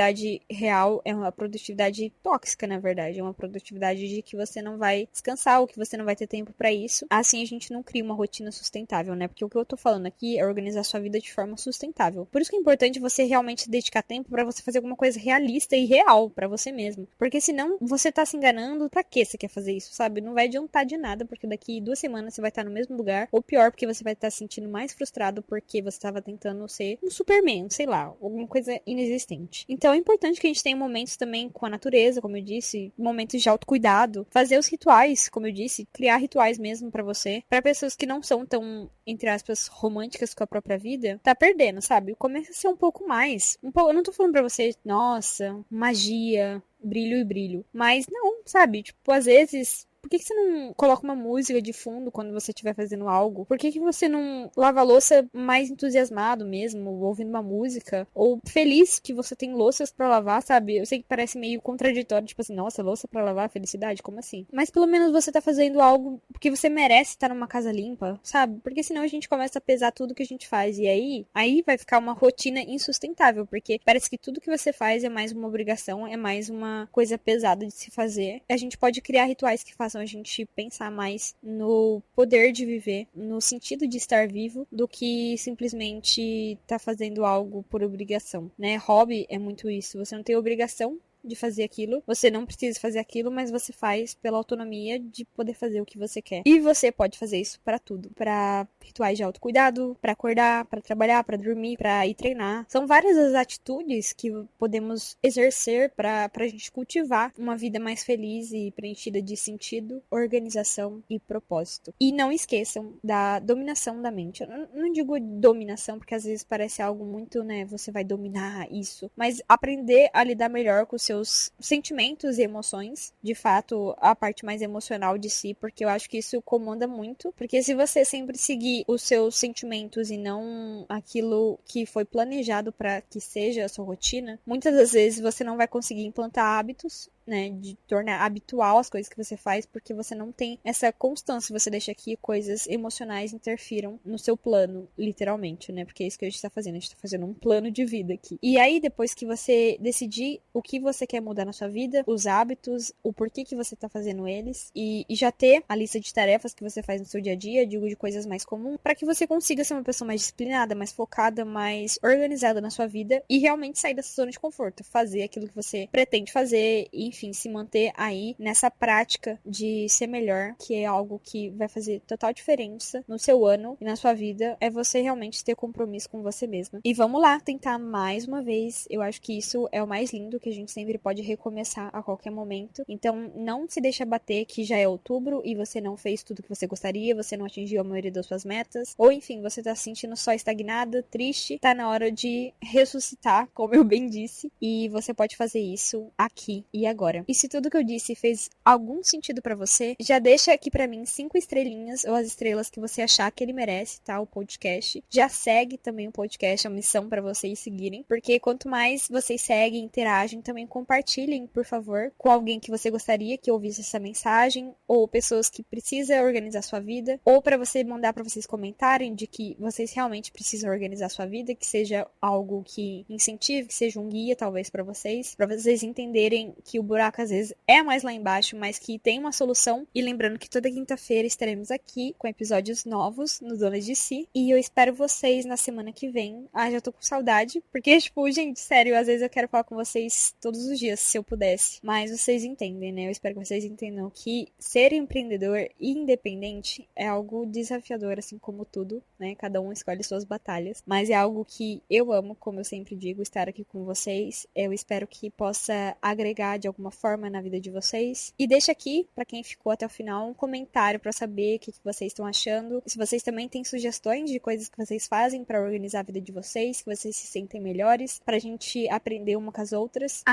real é uma produtividade tóxica, na verdade. É uma produtividade de que você não vai descansar ou que você não vai ter tempo pra isso. Assim a gente não cria uma rotina sustentável, né? Porque o que eu tô falando aqui é organizar sua vida de forma sustentável. Por isso que é importante você realmente dedicar tempo pra você fazer alguma coisa realista e real pra você mesmo. Porque senão você tá se enganando. Pra que você quer fazer isso, sabe? Não vai adiantar de nada, porque daqui 2 semanas você vai estar no mesmo lugar. Ou pior, porque você vai estar se sentindo mais frustrado porque você tava tentando ser um Superman, sei lá, alguma coisa inexistente. Então é importante que a gente tenha momentos também com a natureza, como eu disse, momentos de autocuidado, fazer os rituais, como eu disse, criar rituais mesmo pra você, pra pessoas que não são tão, entre aspas, românticas com a própria vida, tá perdendo, sabe? Começa a ser um pouco mais, eu não tô falando pra você, nossa, magia, brilho e brilho, mas não, sabe? Tipo, às vezes por que você não coloca uma música de fundo quando você estiver fazendo algo? Por que você não lava a louça mais entusiasmado mesmo, ouvindo uma música? Ou feliz que você tem louças pra lavar, sabe? Eu sei que parece meio contraditório, tipo assim, nossa, louça pra lavar, felicidade? Como assim? Mas pelo menos você tá fazendo algo porque você merece estar numa casa limpa, sabe? Porque senão a gente começa a pesar tudo que a gente faz. E aí vai ficar uma rotina insustentável, porque parece que tudo que você faz é mais uma obrigação, é mais uma coisa pesada de se fazer. A gente pode criar rituais que façam a gente pensar mais no poder de viver, no sentido de estar vivo, do que simplesmente tá fazendo algo por obrigação, né? Hobby é muito isso. Você não tem obrigação de fazer aquilo. Você não precisa fazer aquilo, mas você faz pela autonomia de poder fazer o que você quer. E você pode fazer isso pra tudo. Pra rituais de autocuidado, pra acordar, pra trabalhar, pra dormir, pra ir treinar. São várias as atitudes que podemos exercer pra gente cultivar uma vida mais feliz e preenchida de sentido, organização e propósito. E não esqueçam da dominação da mente. Eu não digo dominação, porque às vezes parece algo muito, né, você vai dominar isso. Mas aprender a lidar melhor com os seus sentimentos e emoções. De fato, a parte mais emocional de si, porque eu acho que isso comanda muito. Porque se você sempre seguir os seus sentimentos e não aquilo que foi planejado para que seja a sua rotina, muitas das vezes você não vai conseguir implantar hábitos, né, de tornar habitual as coisas que você faz, porque você não tem essa constância, você deixa que coisas emocionais interfiram no seu plano, literalmente, né, porque é isso que a gente tá fazendo, a gente tá fazendo um plano de vida aqui. E aí, depois que você decidir o que você quer mudar na sua vida, os hábitos, o porquê que você tá fazendo eles, e já ter a lista de tarefas que você faz no seu dia a dia, digo de coisas mais comuns, para que você consiga ser uma pessoa mais disciplinada, mais focada, mais organizada na sua vida, e realmente sair dessa zona de conforto, fazer aquilo que você pretende fazer, enfim, se manter aí nessa prática de ser melhor, que é algo que vai fazer total diferença no seu ano e na sua vida, é você realmente ter compromisso com você mesma. E vamos lá tentar mais uma vez. Eu acho que isso é o mais lindo, que a gente sempre pode recomeçar a qualquer momento. Então não se deixa bater que já é outubro e você não fez tudo que você gostaria, você não atingiu a maioria das suas metas, ou enfim, você tá se sentindo só estagnada, triste. Tá na hora de ressuscitar, como eu bem disse, e você pode fazer isso aqui e agora. E se tudo que eu disse fez algum sentido pra você, já deixa aqui pra mim 5 estrelinhas, ou as estrelas que você achar que ele merece, tá? O podcast. Já segue também o podcast, é uma missão pra vocês seguirem, porque quanto mais vocês seguem, interagem, também compartilhem, por favor, com alguém que você gostaria que ouvisse essa mensagem, ou pessoas que precisam organizar sua vida, ou pra você mandar pra vocês comentarem de que vocês realmente precisam organizar sua vida, que seja algo que incentive, que seja um guia, talvez, pra vocês entenderem que o buraco às vezes é mais lá embaixo, mas que tem uma solução. E lembrando que toda quinta-feira estaremos aqui com episódios novos no Dona de Si. E eu espero vocês na semana que vem. Ah, já tô com saudade, porque, tipo, gente, sério, às vezes eu quero falar com vocês todos os dias, se eu pudesse. Mas vocês entendem, né? Eu espero que vocês entendam que ser empreendedor e independente é algo desafiador, assim como tudo, né? Cada um escolhe suas batalhas. Mas é algo que eu amo, como eu sempre digo, estar aqui com vocês. Eu espero que possa agregar de alguma forma na vida de vocês. E deixa aqui, pra quem ficou até o final, um comentário pra saber o que vocês estão achando. Se vocês também têm sugestões de coisas que vocês fazem pra organizar a vida de vocês, que vocês se sentem melhores, pra gente aprender uma com as outras.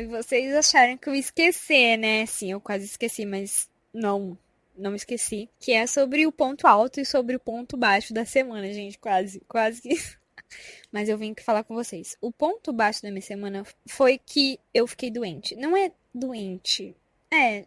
Vocês acharam que eu ia esquecer, né? Sim, eu quase esqueci, mas não me esqueci. Que é sobre o ponto alto e sobre o ponto baixo da semana, gente. Quase que... Mas eu vim aqui falar com vocês. O ponto baixo da minha semana foi que eu fiquei doente. Não é doente.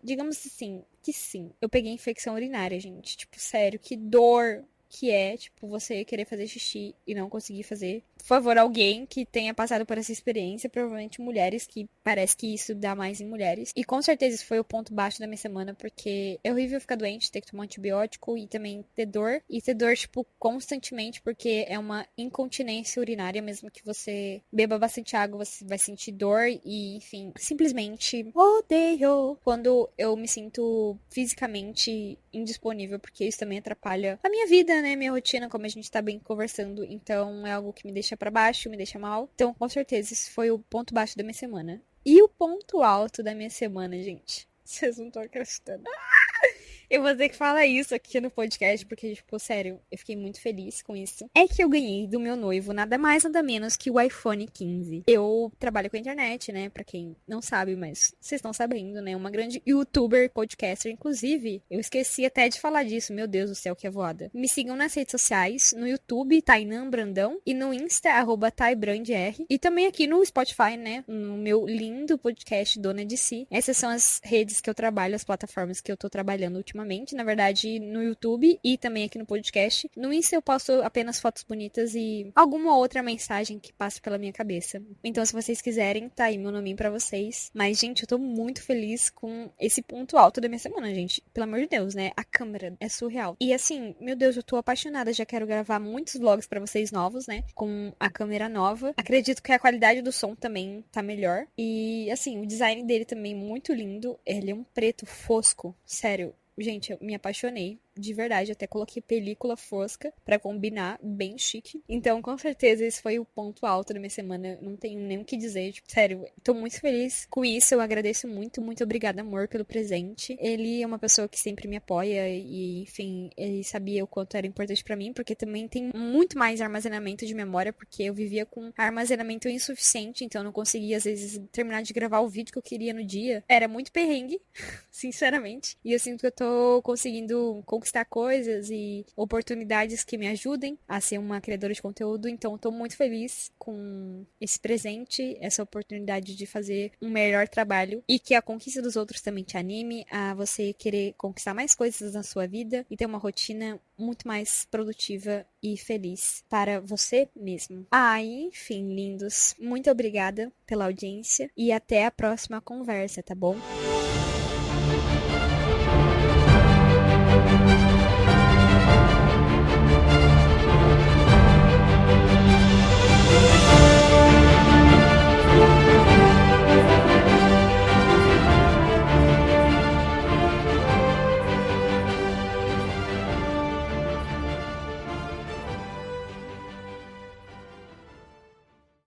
Digamos assim, que sim. Eu peguei infecção urinária, gente. Tipo, sério, que dor que é, tipo, você querer fazer xixi e não conseguir fazer. Por favor, alguém que tenha passado por essa experiência, provavelmente mulheres, que parece que isso dá mais em mulheres. E com certeza isso foi o ponto baixo da minha semana, porque é horrível ficar doente, ter que tomar antibiótico e também ter dor. E ter dor, tipo, constantemente, porque é uma incontinência urinária, mesmo que você beba bastante água, você vai sentir dor e, enfim, simplesmente odeio quando eu me sinto fisicamente indisponível, porque isso também atrapalha a minha vida, né, minha rotina, como a gente tá bem conversando. Então é algo que me deixa pra baixo, me deixa mal. Então, com certeza, esse foi o ponto baixo da minha semana. E o ponto alto da minha semana, gente? Vocês não estão acreditando. Eu vou ter que falar isso aqui no podcast, porque, tipo, sério, eu fiquei muito feliz com isso. É que eu ganhei do meu noivo nada mais, nada menos que o iPhone 15. Eu trabalho com a internet, né? Pra quem não sabe, mas vocês estão sabendo, né? Uma grande youtuber, podcaster, inclusive. Eu esqueci até de falar disso, meu Deus do céu, que é voada. Me sigam nas redes sociais, no YouTube, Tainan Brandão, e no Insta, @TaiBrandR. E também aqui no Spotify, né? No meu lindo podcast Dona de Si. Essas são as redes que eu trabalho, as plataformas que eu tô trabalhando ultimamente. ultimamente, na verdade, no YouTube e também aqui no podcast. No Insta eu posto apenas fotos bonitas e alguma outra mensagem que passe pela minha cabeça. Então, se vocês quiserem, tá aí meu nome pra vocês. Mas, gente, eu tô muito feliz com esse ponto alto da minha semana, gente. Pelo amor de Deus, né? A câmera é surreal. E assim, meu Deus, eu tô apaixonada. Já quero gravar muitos vlogs pra vocês novos, né? Com a câmera nova. Acredito que a qualidade do som também tá melhor. E, assim, o design dele também muito lindo. Ele é um preto fosco. Sério. Gente, eu me apaixonei. De verdade, até coloquei película fosca pra combinar, bem chique. Então, com certeza, esse foi o ponto alto da minha semana. Não tenho nem o que dizer. Tipo, sério, tô muito feliz com isso. Eu agradeço muito, muito obrigada, amor, pelo presente. Ele é uma pessoa que sempre me apoia e, enfim, ele sabia o quanto era importante pra mim, porque também tem muito mais armazenamento de memória, porque eu vivia com armazenamento insuficiente, então eu não conseguia, às vezes, terminar de gravar o vídeo que eu queria no dia. Era muito perrengue, sinceramente. E eu sinto que eu tô conseguindo conquistar coisas e oportunidades que me ajudem a ser uma criadora de conteúdo. Então, eu tô muito feliz com esse presente, essa oportunidade de fazer um melhor trabalho e que a conquista dos outros também te anime a você querer conquistar mais coisas na sua vida e ter uma rotina muito mais produtiva e feliz para você mesmo. Enfim, lindos, muito obrigada pela audiência e até a próxima conversa, tá bom?